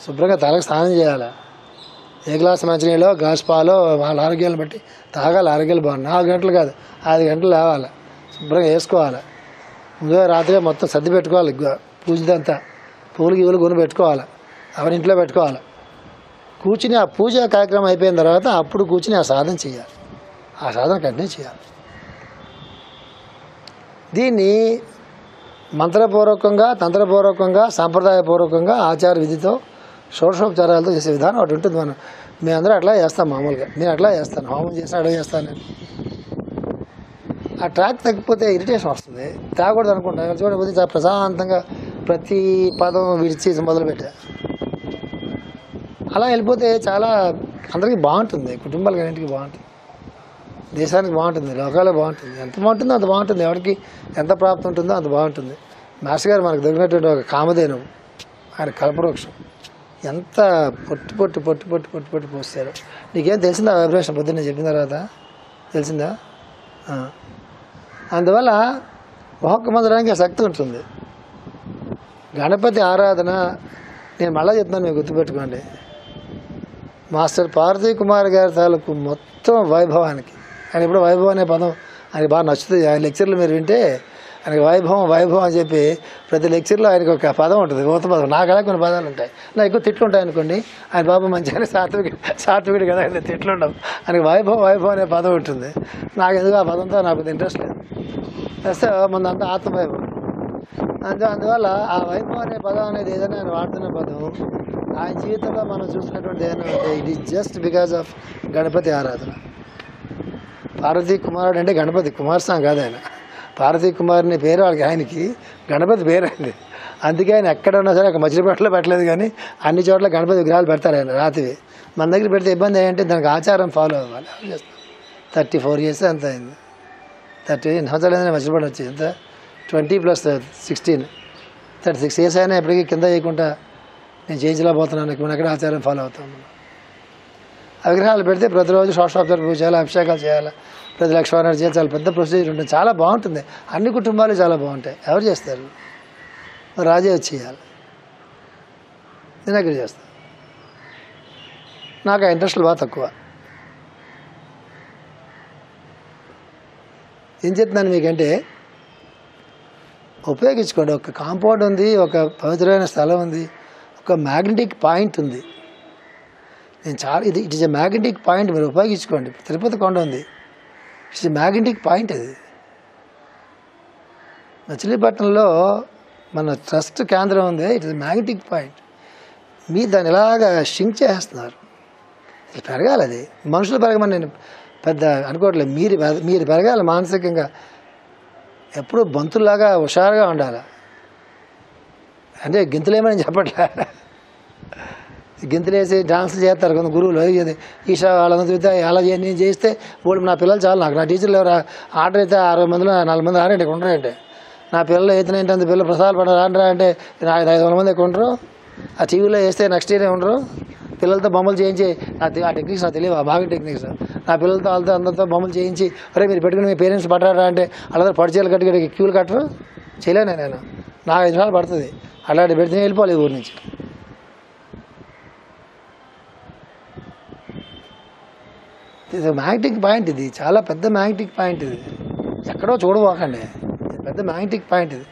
శుభ్రంగా తలకు స్నానం చేయాలా, ఏ గ్లాసు మంచినీళ్ళు గ్లాసు పాలు వాళ్ళ ఆరోగ్యాలను బట్టి తాగాలి. ఆరోగ్యాలు బాగుంది. 4 గంటలు కాదు, 5 గంటలు లేవాలా, శుభ్రంగా వేసుకోవాలి. ముందుగా రాత్రిగా మొత్తం సర్ది పెట్టుకోవాలి. పూజదంతా పూలు గీవులు కొని పెట్టుకోవాలి, అవన్నీ ఇంట్లో పెట్టుకోవాలి. కూర్చుని ఆ పూజ కార్యక్రమం అయిపోయిన తర్వాత అప్పుడు కూర్చుని ఆ సాధన చేయాలి. ఆ సాధన కంటిన్యూ చేయాలి. దీన్ని మంత్రపూర్వకంగా, తంత్రపూర్వకంగా, సాంప్రదాయపూర్వకంగా ఆచార విధితో షోడశోపచారాలతో చేసే విధానం ఒకటి ఉంటుంది. మేమందరూ అట్లా చేస్తాం. మామూలుగా నేను అట్లా చేస్తాను. హోమం చేసి అడగ చేస్తాను నేను. ఆ ట్రాక్ తగ్గిపోతే ఇరిటేషన్ వస్తుంది. తాగకూడదు అనుకుంటాను. చూడకపోతే చాలా ప్రశాంతంగా ప్రతి పదం విడిచి మొదలుపెట్టా. అలా వెళ్ళిపోతే చాలా అందరికీ బాగుంటుంది. కుటుంబాలకు అన్నింటికి బాగుంటుంది, దేశానికి బాగుంటుంది, లోకాలకు బాగుంటుంది. ఎంత బాగుంటుందో అంత బాగుంటుంది. ఎవరికి ఎంత ప్రాప్తి ఉంటుందో అంత బాగుంటుంది. మాస్టర్ గారు మనకు దొరికినటువంటి ఒక కామధేను, ఆయన కల్పవృక్షం. ఎంత పొట్టు పోస్తారు. నీకేం తెలిసిందా వైబ్రేషన్ పొద్దున్న చెప్పిన తర్వాత తెలిసిందా? అందువల్ల మొహక్క మందడానికి ఆ శక్తి ఉంటుంది. గణపతి ఆరాధన నేను మళ్ళా చెప్తున్నాను, మీరు గుర్తుపెట్టుకోండి. మాస్టర్ పార్వతీ కుమార్ గారి తాలూకు మొత్తం వైభవానికి, ఆయన ఇప్పుడు వైభవం అనే పదం ఆయనకి బాగా నచ్చుతుంది. ఆయన లెక్చర్లు మీరు వింటే ఆయనకి వైభవం వైభవం అని చెప్పి ప్రతి లెక్చర్లో ఆయనకు ఒక పదం ఉంటుంది, ఊత పదం. నాకు అలా కొన్ని పదాలు ఉంటాయి. నాకు ఎక్కువ తిట్లు ఉంటాయి అనుకోండి, ఆయన బాబు మంచిగా సాత్వికుడు కదా, ఆయన తిట్లు ఉండవు. ఆయనకి వైభవం వైభవం అనే పదం ఉంటుంది. నాకు ఎందుకు ఆ పదంతో నాకు ఇంట్రెస్ట్ లేదు. వస్తే ముందంతా ఆత్మవైభవం. అందువల్ల ఆ వైభవం అనే పదం అనేది ఏదైనా ఆయన వాడుతున్న పదం ఆయన జీవితంలో మనం చూసినటువంటి ఏదైనా ఉంటే it is just because of Ganapati ఆరాధన. పార్వతీ కుమారుడు అంటే గణపతి కుమారస్వామి కాదు ఆయన. పార్వతీ కుమారుని పేరు వాళ్ళకి, ఆయనకి గణపతి పేరు అయింది. అందుకే ఆయన ఎక్కడ ఉన్నా సరే ఒక మచిలీపట్నంలో పెట్టలేదు, కానీ అన్ని చోట్ల గణపతి విగ్రహాలు పెడతారు ఆయన రాత్రి. మన దగ్గర పెడితే ఇబ్బంది ఏంటంటే దానికి ఆచారం ఫాలో అవ్వాలి. 34 years అంత అయింది. 30 సంవత్సరాలు మచిలీపట్నం వచ్చి ఎంత 20 + 16 36 years అయినా ఎప్పటికీ కింద చేయకుండా నేను చేయించలేకపోతున్నాను. మనం ఎక్కడ ఆచారం ఫాలో అవుతాం. ఆ విగ్రహాలు పెడితే ప్రతిరోజు షోడశోపచార పూజ చేయాలి, అభిషేకాలు చేయాలి, ప్రతి లక్ష్మీవారం చేయాలి. చాలా పెద్ద ప్రొసీజర్ ఉంటుంది, చాలా బాగుంటుంది. అన్ని కుటుంబాలు చాలా బాగుంటాయి. ఎవరు చేస్తారు? రాజే వచ్చి చేయాలి. నేను ఎక్కడ చేస్తాను? నాకు ఆ ఇంట్రెస్ట్లు బాగా తక్కువ. ఏం చెప్తున్నాను మీకంటే, ఉపయోగించుకోండి. ఒక కాంపౌండ్ ఉంది, ఒక పవిత్రమైన స్థలం ఉంది, ఒక మ్యాగ్నెటిక్ పాయింట్ ఉంది. నేను చాలా it is a magnetic point, మీరు ఉపయోగించుకోండి. తిరుపతి కొండ ఉంది, ఇట్స్ ఎ మ్యాగ్నెటిక్ పాయింట్. అది మచిలీపట్నంలో మన ట్రస్ట్ కేంద్రం ఉంది, ఇట్ ఇస్ మ్యాగ్నెటిక్ పాయింట్. మీరు దాన్ని ఎలాగా షింక్ చేస్తున్నారు. ఇది పెరగాలి. అది మనుషులు పెరగమని నేను పెద్ద అనుకోవట్లేదు. మీరు పెరగాలి మానసికంగా. ఎప్పుడు బంతుల్లాగా హుషారుగా ఉండాలి. అంటే గింతులేమని చెప్పట్లే, గింతులేసి డాన్సులు చేస్తారు కొంత గురువులు. ఈషా వాళ్ళందరూ చూస్తే అలా నేను చేస్తే వాళ్ళు నా పిల్లలు చాలు నాకు. నా టీచర్లు ఎవరు ఆర్డర్ అయితే 60 మందిలో 4 మంది ఆరండి ఉండరంటే, నా పిల్లలు అయితే అంత పిల్లలు ప్రసాదాలు పడ రాండ్రా అంటే 500 మంది ఎక్కువ ఉండరు. ఆ టీవీలో వేస్తే నెక్స్ట్ ఇయర్ ఉండరు. పిల్లలతో బొమ్మలు చేయించి ఆ టెక్నిక్స్ నాకు తెలియదు, బాగా టెక్నిక్స్. నా పిల్లలతో వాళ్ళతో అందరితో బొమ్మలు చేయించి అరే మీరు పెట్టుకుని మీ పేరెంట్స్ పట్టారా అంటే అలాగే పడిచేలు కట్టి క్యూలు కట్టరు. చేయలేను నేను. నాకు 5 నిమిషాలు పడుతుంది. అలాంటి పెడితే వెళ్ళిపోవాలి ఊరి నుంచి. ఇది మ్యాగ్నెటిక్ పాయింట్. ఇది చాలా పెద్ద మ్యాగ్నెటిక్ పాయింట్. ఇది ఎక్కడో చూడబోకండి, పెద్ద మ్యాగ్నెటిక్ పాయింట్. ఇది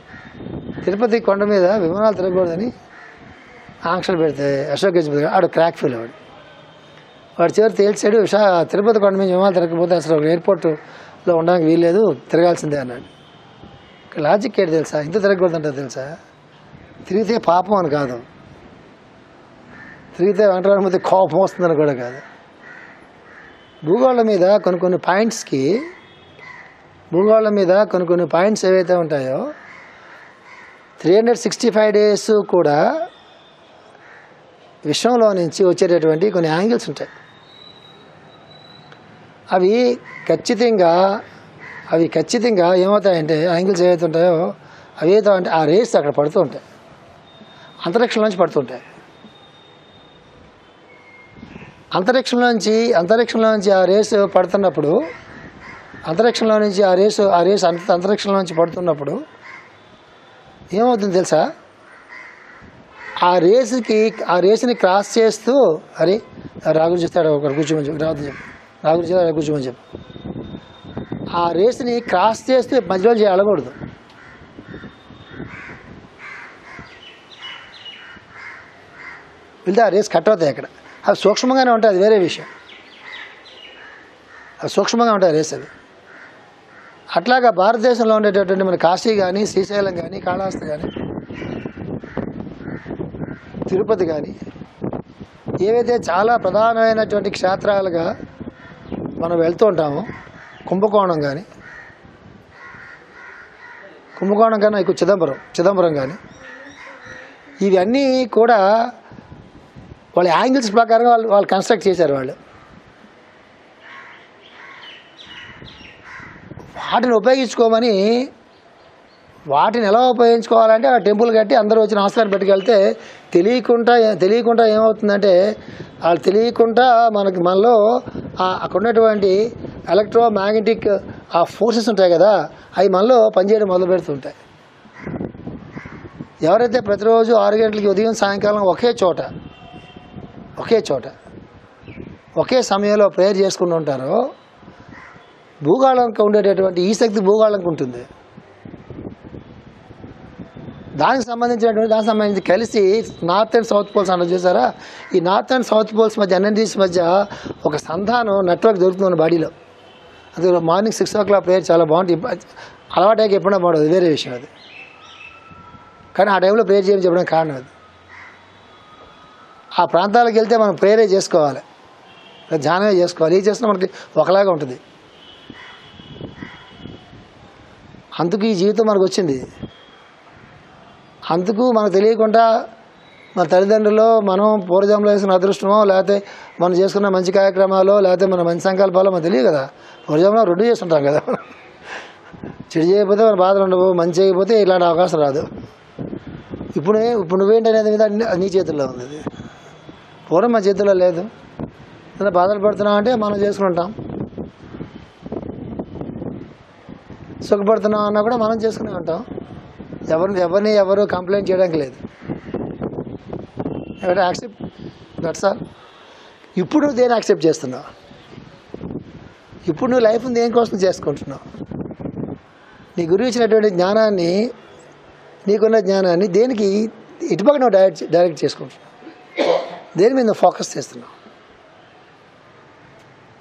తిరుపతి కొండ మీద విమానాలు తిరగకూడదని ఆంక్షలు పెడితే అశోక్ గజపతి ఆడు క్రాక్ ఫీల్ వాడు చివరి తేల్చాడు. తిరుపతి కొండ మీద విమానాలు తిరగకపోతే అసలు ఎయిర్పోర్ట్లో ఉండడానికి వీల్లేదు, తిరగాల్సిందే అన్నాడు. లాజిక్ ఏంటి తెలుసా? ఇంత తిరగకూడదంటారు తెలుసా? తిరిగితే పాపం అని కాదు, తిరిగితే వెంకటరామూర్తి కోపం వస్తుందని కూడా కాదు. భూగోళం మీద కొన్ని పాయింట్స్కి, భూగోళం మీద కొన్ని పాయింట్స్ ఏవైతే ఉంటాయో 365 days కూడా విశ్వంలో నుంచి వచ్చేటటువంటి కొన్ని యాంగిల్స్ ఉంటాయి. అవి ఖచ్చితంగా ఏమవుతాయంటే యాంగిల్స్ ఏవైతే ఉంటాయో అవేతో అంటే ఆ రేస్ అక్కడ పడుతూ ఉంటాయి, అంతరిక్షంలోంచి పడుతుంటాయి. అంతరిక్షంలోంచి ఆ రేసు పడుతున్నప్పుడు, అంతరిక్షంలో నుంచి ఆ రేసు అంతరిక్షంలోంచి పడుతున్నప్పుడు ఏమవుతుంది తెలుసా? ఆ రేసుని క్రాస్ చేస్తూ అరే రాగులు చూస్తాడు ఒకరు కూర్చోమని చెప్పి రావద్దని చెప్పు, రాగులు చేస్తాడు కూర్చోమని చెప్పు. ఆ రేసుని క్రాస్ చేస్తూ మధ్యలో వెళ్ళకూడదు. వెళ్తే ఆ రేస్ కట్ అవుతాయి. అక్కడ అవి సూక్ష్మంగానే ఉంటాయి, అది వేరే విషయం. అవి సూక్ష్మంగా ఉంటాయి రేస్ అవి. అట్లాగా భారతదేశంలో ఉండేటటువంటి మన కాశీ కానీ, శ్రీశైలం కానీ, కాళహస్తి కానీ, తిరుపతి కానీ ఏవైతే చాలా ప్రధానమైనటువంటి క్షేత్రాలుగా మనం వెళ్తూ ఉంటామో, కుంభకోణం కానీ, కుంభకోణం కన్నా ఎక్కువ చిదంబరం కానీ, ఇవన్నీ కూడా వాళ్ళ యాంగిల్స్ ప్రకారం వాళ్ళు కన్స్ట్రక్ట్ చేశారు. వాటిని ఉపయోగించుకోమని, వాటిని ఎలా ఉపయోగించుకోవాలంటే ఆ టెంపుల్ కట్టి అందరూ వచ్చి నమస్కారం పెట్టుకెళ్తే తెలియకుండా ఏమవుతుందంటే వాళ్ళు తెలియకుండా మనలో అక్కడ ఉన్నటువంటి ఎలక్ట్రోమాగ్నెటిక్ ఆ ఫోర్సెస్ ఉంటాయి కదా, అవి మనలో పనిచేయడం మొదలు పెడుతుంటాయి. ఎవరైతే ప్రతిరోజు 6 గంటలకి ఉదయం సాయంకాలం ఒకే చోట ఒకే సమయంలో ప్రేయర్ చేసుకుంటూ ఉంటారో భూగోళంకి ఉండేటటువంటి ఈ శక్తి భూగోళంకి ఉంటుంది. దానికి సంబంధించి కలిసి నార్త్ అండ్ సౌత్ పోల్స్ అన్నది చూసారా, ఈ నార్త్ అండ్ సౌత్ పోల్స్ మధ్య ఎన్ఎన్డీస్ మధ్య ఒక సంధానం నెట్వర్క్ దొరుకుతుంది బాడీలో. అది మార్నింగ్ 6 o'clock ప్రేయర్ చాలా బాగుంటుంది. అలవాటైకి ఎప్పుడైనా బాగుంటుంది, వేరే విషయం అది. కానీ ఆ టైంలో ప్రేయర్ చేయడం చెప్పడానికి కారణం అది. ఆ ప్రాంతాలకు వెళ్తే మనం ప్రేయరే చేసుకోవాలి, ధ్యానమే చేసుకోవాలి. ఏం చేసినా మనకి ఒకలాగా ఉంటుంది. అందుకు ఈ జీవితం మనకు వచ్చింది. అందుకు మనకు తెలియకుండా మన తల్లిదండ్రులు మనం పూర్వజంలో వేసుకున్న అదృష్టమో, లేకపోతే మనం చేసుకున్న మంచి కార్యక్రమాలు, లేకపోతే మన మంచి సంకల్పాలు మనకు తెలియదు కదా. పూర్వజంలో 2 చేస్తుంటాం కదా. చెడు చేయకపోతే మన బాధలు ఉండవు, మంచి చేయకపోతే ఇలాంటి అవకాశం రాదు. ఇప్పుడు నువ్వేంటనేది మీద నీ చేతుల్లో ఉంది. అది పూర్వం మన చేతుల్లో లేదు. ఏదైనా బాధలు పడుతున్నాం అంటే మనం చేసుకుంటాం, సుఖపడుతున్నాం అన్నా కూడా మనం చేసుకునే ఉంటాం. ఎవరు కంప్లైంట్ చేయడానికి లేదు. Accept, that's all. ఇప్పుడు నువ్వు దేని యాక్సెప్ట్ చేస్తున్నావు? ఇప్పుడు నువ్వు లైఫ్ని దేనికోసం చేసుకుంటున్నావు? నీ గురువు ఇచ్చినటువంటి జ్ఞానాన్ని, నీకున్న జ్ఞానాన్ని దేనికి ఇటుపక్క నువ్వు డైరెక్ట్ చేసుకుంటున్నావు? దేని మీద నువ్వు ఫోకస్ చేస్తున్నావు?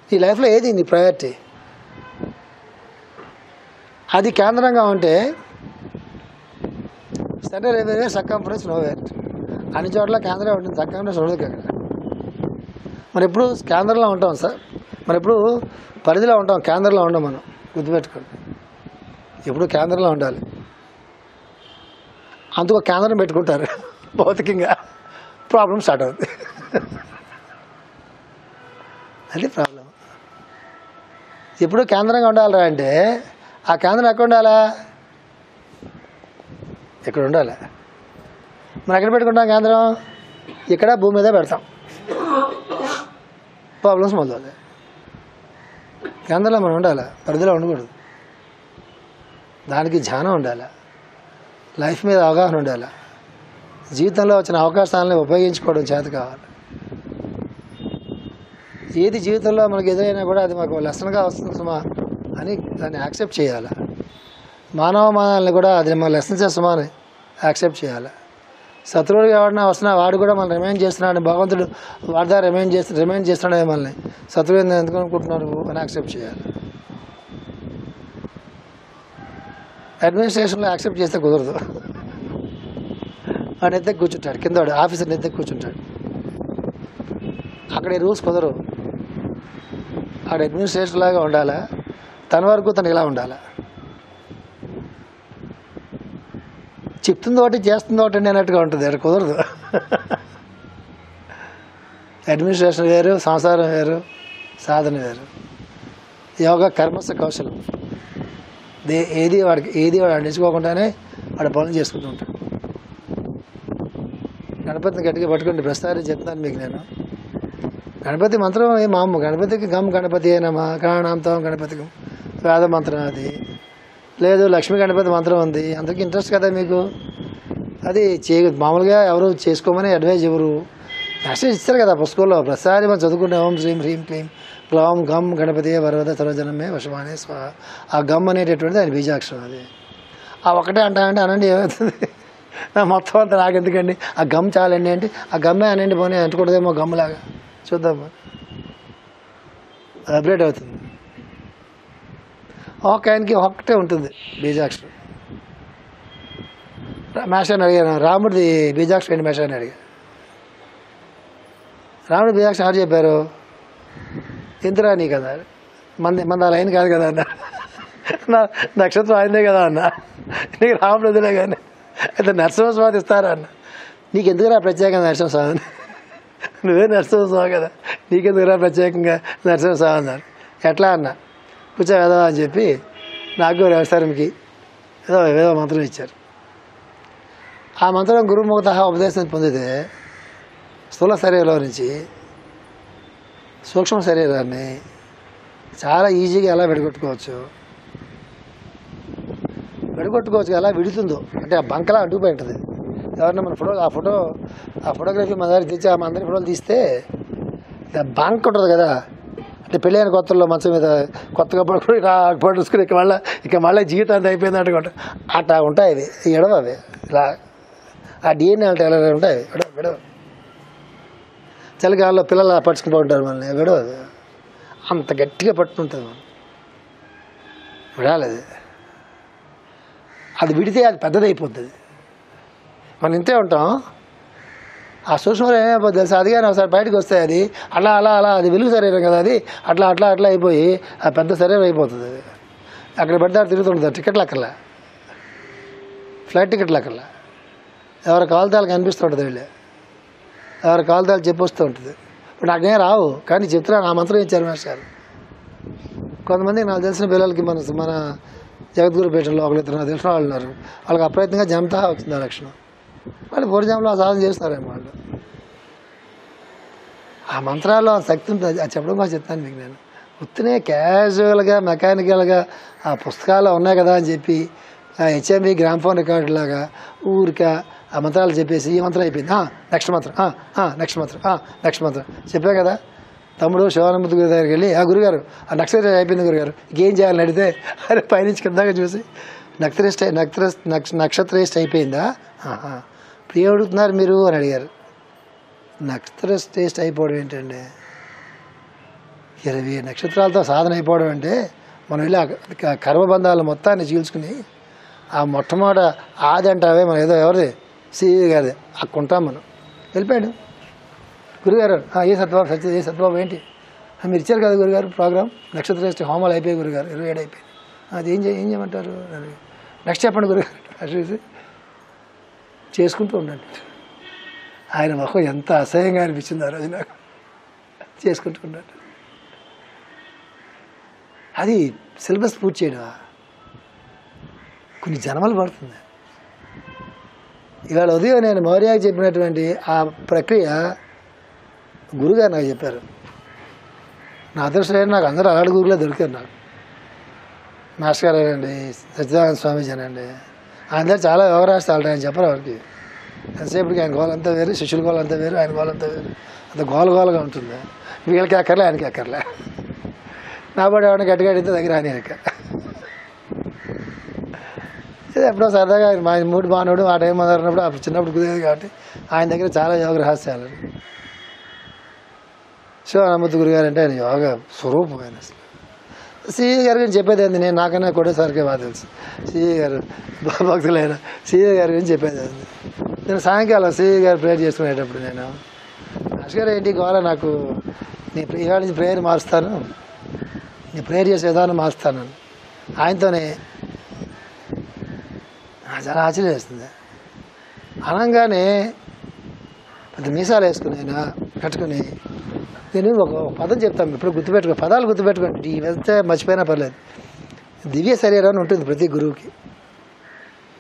నీ లైఫ్లో ఏది నీ ప్రయారిటీ? అది కేంద్రంగా ఉంటే సెంటర్ ఏదైనా సర్కంఫరెన్స్ నోవేర్, అన్ని చోట్ల కేంద్రం ఉంటుంది, సర్కంఫరెన్స్ ఉండదు అక్కడ. మనం ఎప్పుడు కేంద్రంలో ఉంటాం సార్, మనం ఎప్పుడు పరిధిలో ఉంటాం, కేంద్రంలో ఉంటాం. మనం గుర్తుపెట్టుకోండి, ఎప్పుడు కేంద్రంలో ఉండాలి. అందుకు కేంద్రం పెట్టుకుంటారు, భౌతికంగా ప్రాబ్లం స్టార్ట్ అవుతుంది. అది ప్రాబ్లం. ఎప్పుడు కేంద్రంగా ఉండాలిరా అంటే ఆ కేంద్రం ఎక్కడ ఉండాలా? ఇక్కడ ఉండాలి. మనం ఎక్కడ పెట్టుకుంటాం కేంద్రం? ఇక్కడ భూమి మీద పెడతాం, ప్రాబ్లమ్స్ మొదలవుతాయి. కేంద్రంలో మనం ఉండాలి, పరిధిలో ఉండకూడదు. దానికి ధ్యానం ఉండాలి, లైఫ్ మీద అవగాహన ఉండాలి, జీవితంలో వచ్చిన అవకాశాలను ఉపయోగించుకోవడం చేత కావాలి. ఏది జీవితంలో మనకి ఎదురైనా కూడా అది మాకు లెసన్గా వస్తుంది సుమా అని దాన్ని యాక్సెప్ట్ చేయాలి. మానవమానాలని కూడా అది మన లెసన్స్ సుమా అని యాక్సెప్ట్ చేయాలి. శత్రువులుగా ఎవరైనా వస్తున్నా వాడు కూడా మనం రిమైండ్ చేస్తున్నాడు, భగవంతుడు వాడి ద్వారా రిమైండ్ చేస్తున్నాడు మనల్ని. శత్రువు ఎందుకు అనుకుంటున్నారు అని యాక్సెప్ట్ చేయాలి. అడ్మినిస్ట్రేషన్లో యాక్సెప్ట్ చేస్తే కుదరదు. వాడు ఎద్దకు కూర్చుంటాడు, కింద వాడు ఆఫీసర్ని ఎద్దకు కూర్చుంటాడు. అక్కడ రూల్స్ కుదరవు. ఆడ అడ్మినిస్ట్రేషన్ లాగా ఉండాలా, తన వరకు తనకి ఇలా ఉండాలా. చెప్తుంది ఒకటి చేస్తుంది ఒకటి అన్నట్టుగా ఉంటుంది, అది కుదరదు. అడ్మినిస్ట్రేషన్ వేరు, సంసారం వేరు, సాధన వేరు. యోగా కర్మస కౌశలం. ఏది వాడు అందించుకోకుండానే వాడు పనులు చేసుకుంటూ ఉంటాడు. గణపతిని గట్టిగా పట్టుకోండి, ప్రస్తుతాన్ని చెప్తాను మీకు నేను. గణపతి మంత్రం మాము, గణపతికి గమ్ గణపతి అయినమా గణాంతం గణపతికి వేద మంత్రం. అది లేదు, లక్ష్మీ గణపతి మంత్రం ఉంది. అందరికీ ఇంట్రెస్ట్ కదా మీకు. అది మామూలుగా ఎవరు చేసుకోమని అడ్వైజ్ ఎవరు మెసేజ్ ఇస్తారు కదా పుస్తకంలో. ప్రతిసారి మనం చదువుకుంటే ఓం శ్రీం హ్రీం క్లీం క్లౌం గమ్ గణపతి వరవద సర్వజనమే వశమానే స్వ. ఆ గమ్ అనేటటువంటిది ఆయన బీజాక్షరం. అది ఆ ఒకటే అంటానంటే అనండి, ఏమవుతుంది? నా మొత్తం అంతా నాకెందుకండి, ఆ గమ్ చాలండి అంటే ఆ గమ్మే అనండి, పోనీ అంటుకూడదేమో గమ్ములాగా. చూద్దామా, వైబ్రేట్ అవుతుంది. ఒక ఆయనకి ఒకటే ఉంటుంది బీజాక్షరం. మేషాన్ని అడిగాను, రాముడిది బీజాక్షరం ఏంటి మేషాన్ని అడిగా. రాముడి బీజాక్షరం ఎవరు చెప్పారు? ఎందురా నీ కదా, మన లైన్ కాదు కదా అన్న, నా నక్షత్రం ఆయనదే కదా అన్న, నీకు రాముడు వదిలే కానీ అయితే నరసింహస్వామి ఇస్తారా అన్న. నీకు ఎందుకురా ప్రత్యేకంగా నరసింహస్వామి? నువ్వే నరసింహస్వామి కదా, నీకెందుకురా ప్రత్యేకంగా నరసింహస్వామి అన్నారు. ఎట్లా అన్న, కూర్చో వేదా అని చెప్పి నాకు వ్యవసాయంకి ఏదో మంత్రం ఇచ్చారు. ఆ మంత్రం గురుముఖత ఉపదేశం పొందితే స్థూల శరీరంలో నుంచి సూక్ష్మ శరీరాన్ని చాలా ఈజీగా ఎలా విడగొట్టుకోవచ్చు. ఎలా విడుతుందో అంటే ఆ బంకలా అడ్డుపోయి ఉంటుంది. ఎవరన్నా మన ఆ ఫోటోగ్రఫీ మన దగ్గర తెచ్చి మన అందరి ఫోటోలు తీస్తే బంక్ ఉంటుంది కదా, అంటే పెళ్ళైన కొత్తల్లో మంచం మీద కొత్తగా పడుకుని పడుచుకుని ఇక మళ్ళీ జీవితాంతం అయిపోయింది అంటుకుంటా అట్లా ఉంటాయి. అవి ఎడవ అవి ఇలా ఆ DNA అంటే ఎలా ఉంటాయి విడవ. చలికాలంలో పిల్లలు పట్టుకుని ఉంటారు మనల్ని విడవదు, అంత గట్టిగా పట్టుకుంటుంది మనం విడాలి. అది విడితే అది పెద్దదైపోతుంది. మనం ఇంతే ఉంటాం. ఆ సూక్ష్మంలో ఏమైపోతుంది తెలుసా, అది కానీ ఒకసారి బయటకు వస్తాయి అది అలా అలా అలా అది వెలుగు శరీరం కదా, అది అట్లా అట్లా అట్లా అయిపోయి ఆ పెద్ద శరీరం అయిపోతుంది. అది అక్కడ పడితే తిరుగుతుంటుంది. టికెట్లు అక్కర్లా, ఫ్లైట్ టికెట్లు అక్కర్లా, ఎవరి కాలుతాలు కనిపిస్తుంటుంది, వీళ్ళే ఎవరి కాలుతాలు చెప్పొస్తూ ఉంటుంది. ఇప్పుడు నాకేం రావు కానీ చెప్తున్నా, నా మంత్రం ఇచ్చారు మాస్టర్. కొంతమంది నాకు తెలిసిన పిల్లలకి మన జగద్గురుపేటలో ఒకరిద్దరు నాకు తెలిసిన వాళ్ళు ఉన్నారు, వాళ్ళకి అప్రయత్నంగా జమతా వచ్చింది ఆ లక్షణం. వాళ్ళు పూర్వజంలో ఆ సాధన చేస్తున్నారేమో వాళ్ళు. ఆ మంత్రాల్లో ఆ శక్తి ఉంటుంది. అది చెప్పడం కోసం చెప్తాను మీకు. నేను ఉత్తనే క్యాజువల్గా మెకానికల్గా ఆ పుస్తకాలు ఉన్నాయి కదా అని చెప్పి HMV గ్రామ్ఫోన్ రికార్డు లాగా ఊరిక ఆ మంత్రాలు చెప్పేసి ఈ మంత్రం అయిపోయింది, నెక్స్ట్ మంత్రం, నెక్స్ట్ మంత్రం, నెక్స్ట్ మంత్రం చెప్పా కదా. తమ్ముడు శివానంద గురి దగ్గరికి వెళ్ళి, గురుగారు ఆ నక్షత్రం అయిపోయింది గురుగారు, ఇంకేం చేయాలని అడిగితే అరే పైనుంచి కిందాగా చూసి నక్షత్రేష్ట అయిపోయిందా, ఇప్పుడు ఏం అడుగుతున్నారు మీరు అని అడిగారు. నక్షత్రేష్ట అయిపోవడం ఏంటండి, 20 నక్షత్రాలతో సాధన అయిపోవడం అంటే మనం వెళ్ళి ఆ కర్మబంధాలు మొత్తాన్ని చీల్చుకుని ఆ మొట్టమొదట ఆది అంటావే మనం ఏదో ఎవరిది సివి గారిది అక్కడ ఉంటాం మనం. వెళ్ళిపోయాడు గురుగారు, ఏ సత్యబాబు ఏంటి మీరు ఇచ్చారు కదా గురుగారు ప్రోగ్రామ్, నక్షత్రేష్ట హోమాలు అయిపోయాయి గురుగారు, 27 అయిపోయింది, అది ఏం చేయమంటారు, నెక్స్ట్ చెప్పండి గురుగారు. అట్లా చేసుకుంటూ ఉండండి. ఆయన మొహం ఎంత అసహ్యంగా అనిపించింది ఆ రోజు నాకు. చేసుకుంటూ ఉండండి. అది సిలబస్ పూర్తి చేయడం కొన్ని జన్మలు పడుతుంది. ఇవాళ ఉదయం నేను మౌర్యాకి చెప్పినటువంటి ఆ ప్రక్రియ గురుగారు నాకు చెప్పారు. నా అదృష్టం నాకు అందరూ అలాంటి గురువులే దొరికారు. నాకు మాస్టర్ గారు అండి, సత్యనారాయణ స్వామీజీ అనండి, ఆయన దగ్గర చాలా వ్యవహారాస్తాడు. ఆయన చెప్పరు వారికి. ఎంతసేపటికి ఆయన గోలంతా వేరు, శిష్యుల గోలంతా వేరు, ఆయన గోలంతా వేరు, అంత గోలగోలగా ఉంటుంది. వీళ్ళకి అక్కర్లే, ఆయనకి అక్కర్లే. నా బడి ఎవరైనా గట్టిగా అడిగితే దగ్గర ఆయన ఎక్క. ఇది ఎప్పుడో సరదాగా ఆయన మా మూడు బానోడు ఆ టైం మొదలైనప్పుడు అప్పుడు చిన్నప్పుడు కుదిరేది కాబట్టి ఆయన దగ్గర చాలా యోగ రహస్యాలు. శివానంద గురుగారు అంటే ఆయన యోగ స్వరూపం. ఆయన సివి గారి గురించి చెప్పేది ఏంది, నేను నాకన్నా కోటేశ్వరకే బాగా తెలుసు. సివి గారు భక్తులైన సివి గారి గురించి చెప్పేది ఏంది. నేను సాయంకాలం సివి గారు ప్రేయర్ చేసుకునేటప్పుడు నేను మాస్టర్ గారు ఏంటి గోళ, నాకు నీ ఇవాళ నుంచి ప్రేయర్ మారుస్తాను, నీ ప్రేయర్ చేసే విధానం మారుస్తాను ఆయనతోనే. చాలా ఆశ్చర్యం వేస్తుంది. అనగానే పెద్ద మీసాలు వేసుకుని ఆయన కట్టుకుని నేను ఒక పదం చెప్తాను, ఇప్పుడు గుర్తుపెట్టుకో, పదాలు గుర్తుపెట్టుకోండి, ఈ వెళ్తే మర్చిపోయినా పర్లేదు. దివ్య శరీరం అని ఉంటుంది ప్రతి గురువుకి.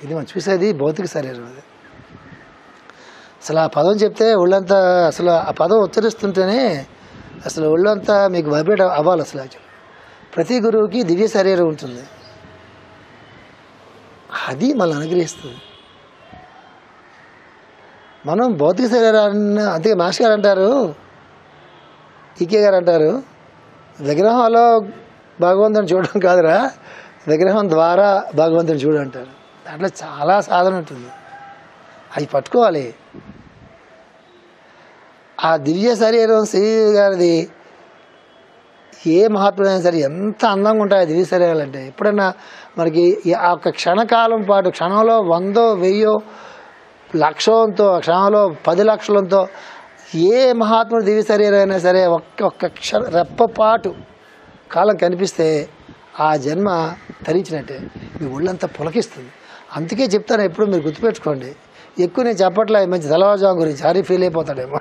ఇది మనం చూసేది భౌతిక శరీరం. అది అసలు ఆ పదం చెప్తే ఒళ్ళంతా, అసలు ఆ పదం ఉచ్చరిస్తుంటేనే అసలు ఒళ్ళంతా మీకు వైబ్రేట్ అవ్వాలి. అసలు ప్రతి గురువుకి దివ్య శరీరం ఉంటుంది, అది మనల్ని అనుగ్రహిస్తుంది. మనం భౌతిక శరీరాన్ని, అందుకే మాస్టర్ గారు అంటారు, టీకే గారు అంటారు, విగ్రహంలో భగవంతుని చూడడం కాదురా, విగ్రహం ద్వారా భగవంతుని చూడు అంటారు. దాంట్లో చాలా సాధన ఉంటుంది, అవి పట్టుకోవాలి. ఆ దివ్య శరీరం శ్రీ గారిది ఏ మహాత్ముడైనా సరే ఎంత అందంగా ఉంటాయి దివ్య శరీరాలు అంటే. ఎప్పుడైనా మనకి ఆ ఒక్క క్షణకాలం పాటు, క్షణంలో 100, 1000, లక్షంతో, క్షణంలో 10 లక్షలంతో ఏ మహాత్ముడు దివ్య శరీరం అయినా సరే ఒక్క రెప్పపాటు కాలం కనిపిస్తే ఆ జన్మ తరించినట్టే, మీ ఒళ్ళంతా పులకిస్తుంది. అందుకే చెప్తాను, ఎప్పుడు మీరు గుర్తుపెట్టుకోండి. ఎక్కువ నేను చెప్పట్లే మంచి తెల్లవారుజాము గురించి, హరి ఫీల్ అయిపోతాడేమో,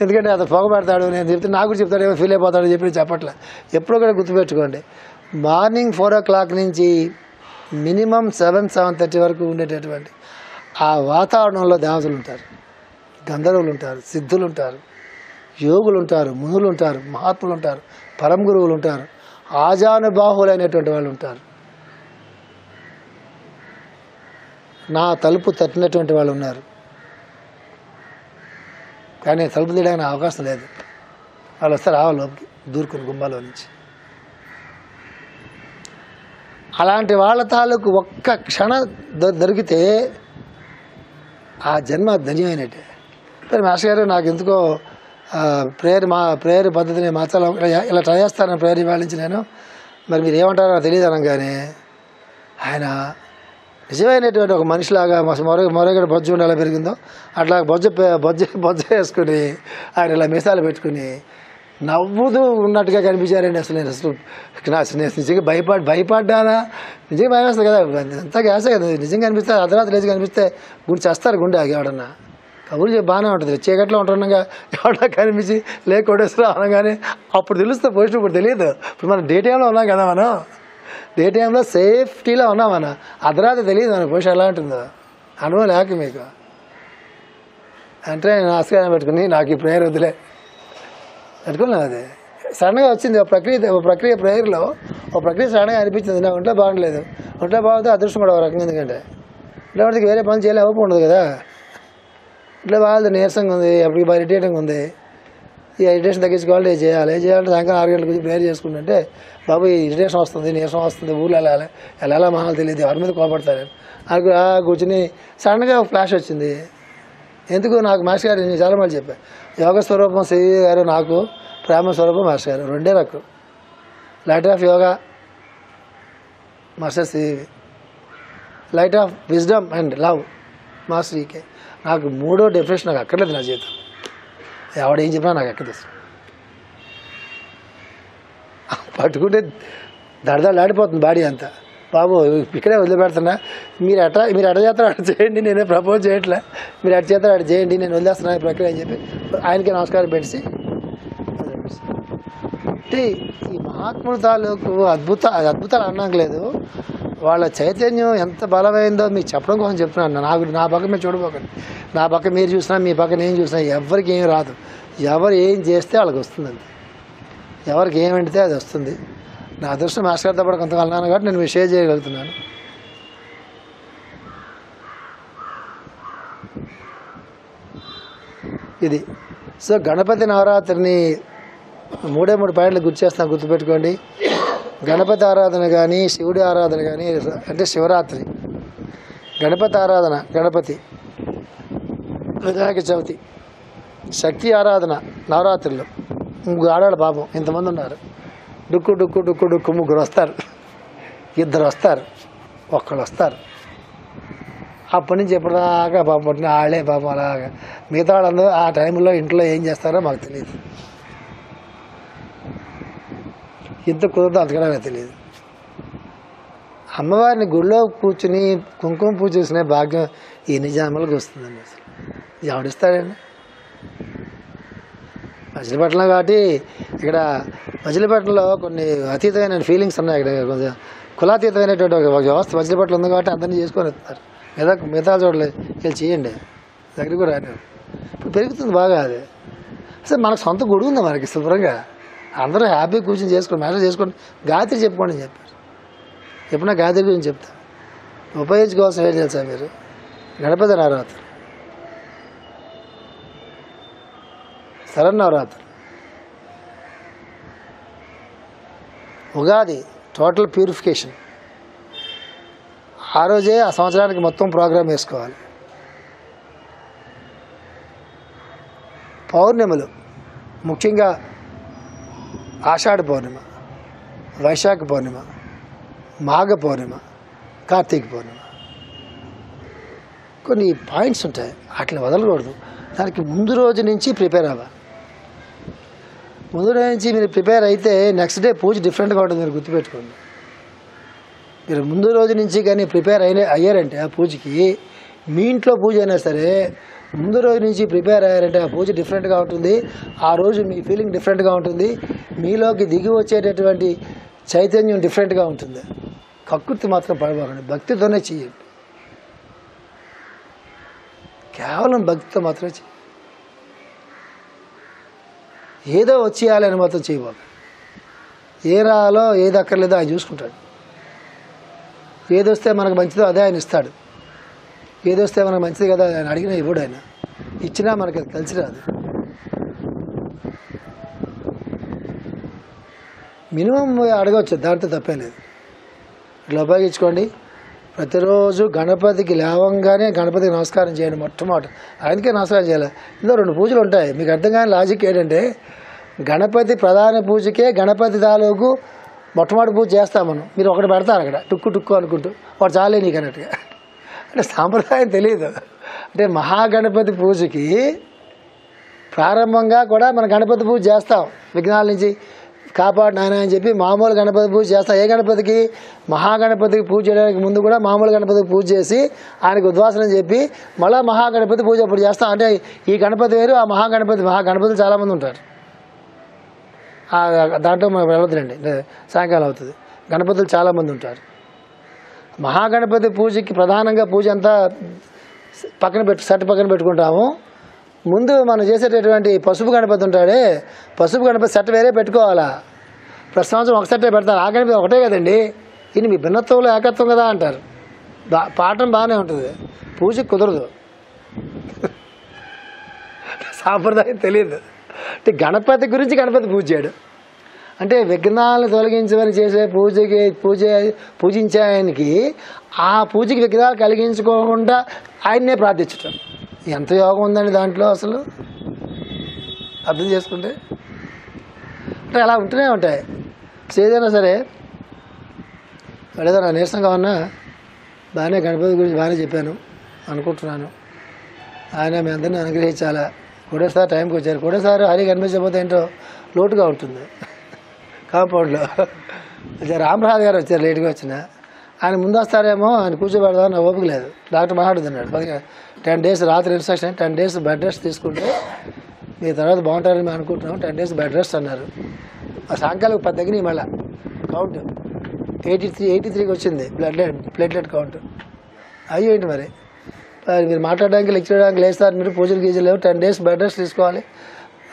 ఎందుకంటే అతను పొగబెడతాడు, నేను చెప్తే నాకు కూడా చెప్తాడేమో ఫీల్ అయిపోతాడు చెప్పి నేను చెప్పట్లే. ఎప్పుడు కూడా గుర్తుపెట్టుకోండి, మార్నింగ్ 4 o'clock నుంచి మినిమం 7-7:30 వరకు ఉండేటటువంటి ఆ వాతావరణంలో దేవతలు ఉంటారు, గంధర్వులు ఉంటారు, సిద్ధులు ఉంటారు, యోగులు ఉంటారు, మునులు ఉంటారు, మహాత్ములు ఉంటారు, పరమ గురువులు ఉంటారు, ఆజానుబాహులైనటువంటి వాళ్ళు ఉంటారు, నా తలుపు తట్టినటువంటి వాళ్ళు ఉన్నారు. కానీ తలుపు తీయడానికి అవకాశం లేదు. వాళ్ళు వస్తే రావాలి లోపలికి, దూరుకుని గుమ్మాలో నుంచి. అలాంటి వాళ్ళ తాలూకు ఒక్క క్షణం దొరికితే ఆ జన్మ ధన్యమైనట్టే. మరి మాస్టర్ గారు నాకు ఎందుకో ప్రేయర్ పద్ధతిని మార్చాలి, ఇలా ట్రై చేస్తాను ప్రేయర్ ఇవాళ నుంచి నేను, మరి మీరు ఏమంటారో నాకు తెలియదు అనగానే ఆయన నిజమైనటువంటి ఒక మనిషిలాగా మొరగడ బొజ్జు ఉండి ఎలా పెరిగిందో అట్లా బొజ్జ వేసుకుని ఆయన ఇలా మీసాలు పెట్టుకుని నవ్వుతూ ఉన్నట్టుగా కనిపించారండి. నేను నిజంగా భయపడ్డానా, నిజంగా భయం వేస్తుంది కదా, అంతా గ్యాసే కదా, నిజంగా కనిపిస్తే అర్ధరాత్రి లేచి కనిపిస్తే గుండె చేస్తారు, గుండె ఎవడన్నా కబుర్లు చెప్పి బాగానే ఉంటుంది. చీకట్లో ఉంటుండగా ఎవడన్నా కనిపించి లేకొడేస్తారు అనగానే అప్పుడు తెలుస్తుంది పోస్ట్, ఇప్పుడు తెలియదు. ఇప్పుడు మనం డే టైంలో ఉన్నాం కదా, మనం డే టైంలో సేఫ్టీలో ఉన్నాం, మనం అర్ధరాత్రి తెలియదు మన పోస్ట్ ఎలా ఉంటుందో, అనుభవం లేక మీకు అంటే నేను ఆస్కారం పెట్టుకుని నాకు ఈ ప్రేయర్ వద్దులే పెట్టుకున్నాను. అది సడన్గా వచ్చింది ఒక ప్రక్రియ ప్రేయర్లో ఒక ప్రక్రియ సడన్గా అనిపించింది. నా ఒంట్లో బాగలేదు, ఒంట్లో బాగుంటే అదృష్టం కూడా ఒక రకంగా, ఎందుకంటే ఇట్లా వాడికి వేరే పనులు చేయలే అవ్వకు ఉండదు కదా, ఇట్లా బాగా నీరసంగా ఉంది, అప్పటికి బాగా ఇరిటేటింగ్ ఉంది, ఈ ఇరిటేషన్ తగ్గించుకోవాలి, చేయాలంటే సాయంకాలం 6 గంటలకు వచ్చి ప్రేయర్ చేసుకుంటుంటే బాబు ఈ ఇరిటేషన్ వస్తుంది, నీరసం వస్తుంది, ఊళ్ళో ఎలా మానాలు తెలియదు, ఎవరి మీద కోపడతారు నాకు కూర్చుని సడన్గా ఒక ఫ్లాష్ వచ్చింది. ఎందుకు నాకు మాస్టర్ గారు నేను చాలా మంది చెప్పాను, యోగ స్వరూపం శ్రీ గారు, నాకు ప్రేమ స్వరూపం మాస్టర్ గారు, రెండే నాకు light of yoga master Shri, light of wisdom and love master EK. నాకు మూడో డెఫినేషన్ నాకు అక్కర్లేదు నా జీవితం, ఎవడేం చెప్పినా నాకు ఎక్కదు. పట్టుకుంటే దడదలాడిపోతుంది బాడీ అంతా. బాబు ఇక్కడే వదిలిపెడుతున్నా, మీరు ఎట్ట చేస్తారో అటు చేయండి, నేనే ప్రపోజ్ చేయట్లే, మీరు అటు చేస్తారో అటు చేయండి, నేను వదిలేస్తున్నా ఈ ప్రక్రియ అని చెప్పి ఆయనకి నమస్కారం పెట్టి అంటే ఈ మహాత్ముల తాలూకు అద్భుతాలు అన్నట్లేదు, వాళ్ళ చైతన్యం ఎంత బలమైందో మీకు చెప్పడం కోసం చెప్తున్నాను. నా పక్క మీరు చూడబోకండి, నా పక్క మీరు చూసినా మీ పక్క నేను చూసినా ఎవరికి ఏమి రాదు, ఎవరు ఏం చేస్తే వాళ్ళకి వస్తుందండి, ఎవరికి ఏం వండితే అది వస్తుంది. నా అదృష్టం మాస్టర్ గారితో పాటు కొంతకాలం అన్నాను కాబట్టి నేను షేర్ చేయగలుగుతున్నాను. ఇది సో గణపతి నవరాత్రిని 3 పాయింట్లు గుర్తుపెట్టుకోండి. గణపతి ఆరాధన కానీ శివుడి ఆరాధన కానీ, అంటే శివరాత్రి, గణపతి ఆరాధన, గణపతి, వినాయక చవితి, శక్తి ఆరాధన నవరాత్రులు, 3 ఆడాళ్ళ పాపం ఇంతమంది ఉన్నారు, డుక్కు డుక్కు డుక్కు డుక్కు 3 వస్తారు, 2 వస్తారు, 1 వస్తారు. అప్పటి నుంచి ఎప్పటిదాకా పాపం ఆడే పాపం అలాగా, మిగతా వాళ్ళందరూ ఆ టైంలో ఇంట్లో ఏం చేస్తారో మాకు తెలియదు, ఎంత కుదరదో అంతకన్నా నాకు తెలియదు. అమ్మవారిని గుడిలో కూర్చుని కుంకుమ పూజ చేసిన భాగ్యం ఈ నిజాములకు వస్తుందండి. అసలు ఎవడిస్తాడండి? మచిలీపట్నం కాబట్టి ఇక్కడ మచిలీపట్నంలో కొన్ని అతీతమైన ఫీలింగ్స్ ఉన్నాయి, ఇక్కడ కొంచెం కులాతీతమైనటువంటి ఒక వ్యవస్థ మచిలీపట్నం ఉంది కాబట్టి అందరినీ చేసుకొని వస్తారు. మిగతా చోట్ల వీళ్ళు చేయండి, దగ్గర కూడా రాని ఇప్పుడు పెరుగుతుంది బాగా. అది అసలు మనకు సొంత గుడి ఉంది మనకి శుభ్రంగా, అందరూ హ్యాపీగా కూర్చొని చేసుకోండి, మ్యారేజ్ చేసుకోండి, గాయత్రి చెప్పుకోండి అని చెప్పారు. ఎప్పుడన్నా గాయత్రి గురించి చెప్తా, ఉపయోగించుకోవాల్సిన ఏం తెలుసా మీరు? Ganapati Navaratri, Sharannavaratri, Ugadi, total purification. ఆ రోజే ఆ సంవత్సరానికి మొత్తం ప్రోగ్రామ్ వేసుకోవాలి. పౌర్ణిమలు, ముఖ్యంగా ఆషాఢ పౌర్ణిమ, వైశాఖ పౌర్ణిమ, మాఘ పౌర్ణిమ, కార్తీక పౌర్ణిమ, కొన్ని పాయింట్స్ ఉంటాయి, అట్లా వదలకూడదు. దానికి ముందు రోజు నుంచి ప్రిపేర్ అవ్వాలి. ముందు రోజు నుంచి మీరు ప్రిపేర్ అయితే నెక్స్ట్ డే పూజ డిఫరెంట్గా ఉంటుంది, మీరు గుర్తుపెట్టుకోండి. మీరు ముందు రోజు నుంచి కానీ ప్రిపేర్ అయ్యారంటే ఆ పూజకి, మీ ఇంట్లో పూజ అయినా సరే ముందు రోజు నుంచి ప్రిపేర్ అయ్యారంటే ఆ పూజ డిఫరెంట్గా ఉంటుంది. ఆ రోజు మీ ఫీలింగ్ డిఫరెంట్గా ఉంటుంది, మీలోకి దిగి వచ్చేటటువంటి చైతన్యం డిఫరెంట్గా ఉంటుంది. కక్కుర్తి మాత్రం పడబోకండి, భక్తితోనే చేయండి, కేవలం భక్తితో మాత్రమే చేయండి. ఏదో వచ్చేయాలని మాత్రం చేయబోక, ఏ రాలో ఏది అక్కర్లేదో ఆయన చూసుకుంటాడు. ఏదొస్తే మనకు మంచిదో అదే ఆయన ఇస్తాడు, ఏదొస్తే మనకు మంచిది కదా ఆయన అడిగినా ఇవ్వడు, ఆయన ఇచ్చినా మనకి అది కలిసి రాదు. మినిమం అడగవచ్చు, దాంతో తప్పే లేదు. ఇట్లా ఉపయోగించుకోండి. ప్రతిరోజు గణపతికి లేవంగానే గణపతికి నమస్కారం చేయండి మొట్టమొదటి. ఆయనకే నమస్కారం చేయాలి. ఇందులో 2 పూజలు ఉంటాయి. మీకు అర్థం కాని లాజిక్ ఏంటంటే గణపతి ప్రధాన పూజకే గణపతి తాలూకు మొట్టమొదటి పూజ చేస్తాం మనం. మీరు ఒకటి పెడతారు అక్కడ టుక్కు అనుకుంటూ, వాడు చాలే నీకు అన్నట్టుగా. అంటే సాంప్రదాయం తెలియదు. అంటే మహాగణపతి పూజకి ప్రారంభంగా కూడా మన గణపతి పూజ చేస్తాం. విఘ్నాల నుంచి కాపాడు నాయన అని చెప్పి మామూలు గణపతి పూజ చేస్తాం. ఏ గణపతికి? మహాగణపతికి పూజ చేయడానికి ముందు కూడా మామూలు గణపతికి పూజ చేసి ఆయనకు ఉద్వాసనం చెప్పి మళ్ళీ మహాగణపతి పూజ అప్పుడు చేస్తాం. అంటే ఈ గణపతి వేరు, ఆ మహాగణపతులు చాలామంది ఉంటారు. దాంట్లో మనం వెళ్ళొద్దులండి, సాయంకాలం అవుతుంది. గణపతులు చాలామంది ఉంటారు. మహాగణపతి పూజకి ప్రధానంగా పూజ అంతా సెట్ పక్కన పెట్టుకుంటాము. ముందు మనం చేసేటటువంటి పసుపు గణపతి ఉంటాడే, పసుపు గణపతి సెట్ వేరే పెట్టుకోవాలా. ప్రతి సంవత్సరం ఒక సెట్టే పెడతారు. ఆ గణపతి ఒకటే కదండి, ఇది మీ భిన్నత్వంలో ఏకత్వం కదా అంటారు. పాఠం బాగానే ఉంటుంది, పూజకి కుదరదు. సాంప్రదాయం తెలియదు. అంటే గణపతి గురించి గణపతి పూజ చేయడు. అంటే విఘ్నాలను తొలగించమని చేసే పూజించే ఆయనకి ఆ పూజకి విఘ్నాలు కలిగించుకోకుండా ఆయన్నే ప్రార్థించటం ఎంత యోగం ఉందండి దాంట్లో అసలు అర్థం చేసుకుంటే. అంటే అలా ఉంటూనే ఉంటాయి. ఏదైనా సరే ఏదైనా నీరసంగా ఉన్నా బాగానే గణపతి గురించి బాగానే చెప్పాను అనుకుంటున్నాను. ఆయన మీ అందరినీ అనుగ్రహించాలా. ఒకటేసారి టైంకి వచ్చారు, ఒకటేసారి హరి కనిపించకపోతే ఏంటో లోటుగా ఉంటుంది. కాంపౌండ్లో రామప్రసాద్ గారు వచ్చారు, లేట్గా వచ్చిన. ఆయన ముందు వస్తారేమో, ఆయన కూర్చోబెడదామని నా ఓపిక లేదు. డాక్టర్ మాట్లాడుతున్నాడు 10 days రాత్రి ఇన్స్ట్రక్షన్, 10 days బెడ్ రెస్ట్ తీసుకుంటే మీ తర్వాత బాగుంటారని మేము అనుకుంటున్నాం. 10 days బెడ్ రెస్ట్ అన్నారు. ఆ సాయంకాలం 10 దగ్గర మళ్ళీ కౌంట్ 83కి వచ్చింది ప్లేట్లెట్ కౌంట్. అయ్యో ఏంటి మరి మీరు మాట్లాడడానికి లెక్చర్ చేయడానికి లేదు సార్, మీరు పూజలు గీజలు లేవు, 10 days బెడ్ రెస్ట్ తీసుకోవాలి.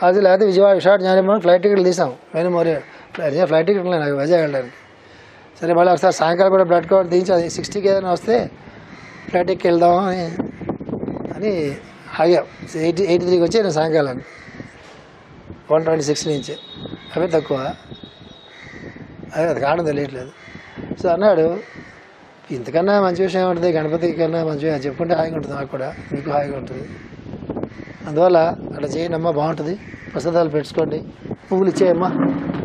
అది లేకపోతే విశాఖ జ్ఞానం ఫ్లైట్ టికెట్లు తీసాం. నేను మరి ఫ్లైట్ టికెట్లు నాకు వైజాగ్ వెళ్ళడానికి. సరే మళ్ళీ ఒకసారి సాయంకాలం కూడా బ్లడ్ కౌంట్ తీయించి అది 60కి ఏదైనా వస్తే ఫ్లైట్ ఎక్కి వెళ్దాం అని ఆగాం. 83కి వచ్చి నేను సాయంకాలాన్ని 126 నుంచి అవే తక్కువ, అది కారణం తెలియట్లేదు. సో అన్నాడు ఇంతకన్నా మంచి విషయం ఏముంటుంది, గణపతి కన్నా మంచి విషయం చెప్పుకుంటే హాయిగా ఉంటుంది, నాకు కూడా మీకు హాయిగా ఉంటుంది. అందువల్ల అట్లా చేయండి అమ్మా, బాగుంటుంది. ప్రసాదాలు పెట్టుకోండి, పువ్వులు ఇచ్చేయమ్మా,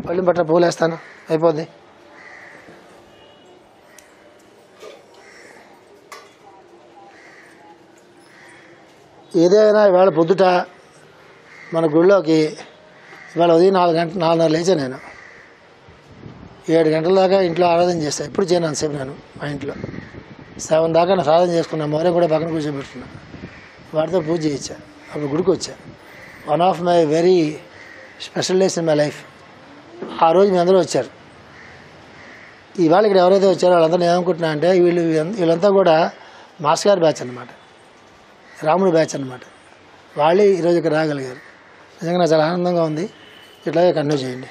పళ్ళి పట్ల పువ్వులు వేస్తాను, అయిపోద్ది. ఏదైనా ఇవాళ పొద్దుట మన గుళ్ళోకి ఇవాళ ఉదయం 4:30 లేచాను. నేను 7 గంటల దాకా ఇంట్లో ఆరాధన చేస్తాను. ఎప్పుడు చేయను అంతసేపు నేను మా ఇంట్లో. 7 దాకా నేను సాధన చేసుకున్నాను. మోరే కూడా పక్కన కూర్చోబెట్టుకున్నా, వాటితో పూజ చేయించా. అప్పుడు గుడికి వచ్చా. One of my very special days in my life. ఆ రోజు మీ అందరూ వచ్చారు. ఇవాళ ఇక్కడ ఎవరైతే వచ్చారో వాళ్ళందరూ ఏమనుకుంటున్నా అంటే వీళ్ళంతా కూడా మాస్ గారి బ్యాచ్ అనమాట, రాముడు బ్యాచ్ అనమాట. వాళ్ళే ఈరోజు ఇక్కడ రాగలిగారు. నిజంగా నాకు చాలా ఆనందంగా ఉంది. ఇట్లాగే కంటిన్యూ చేయండి.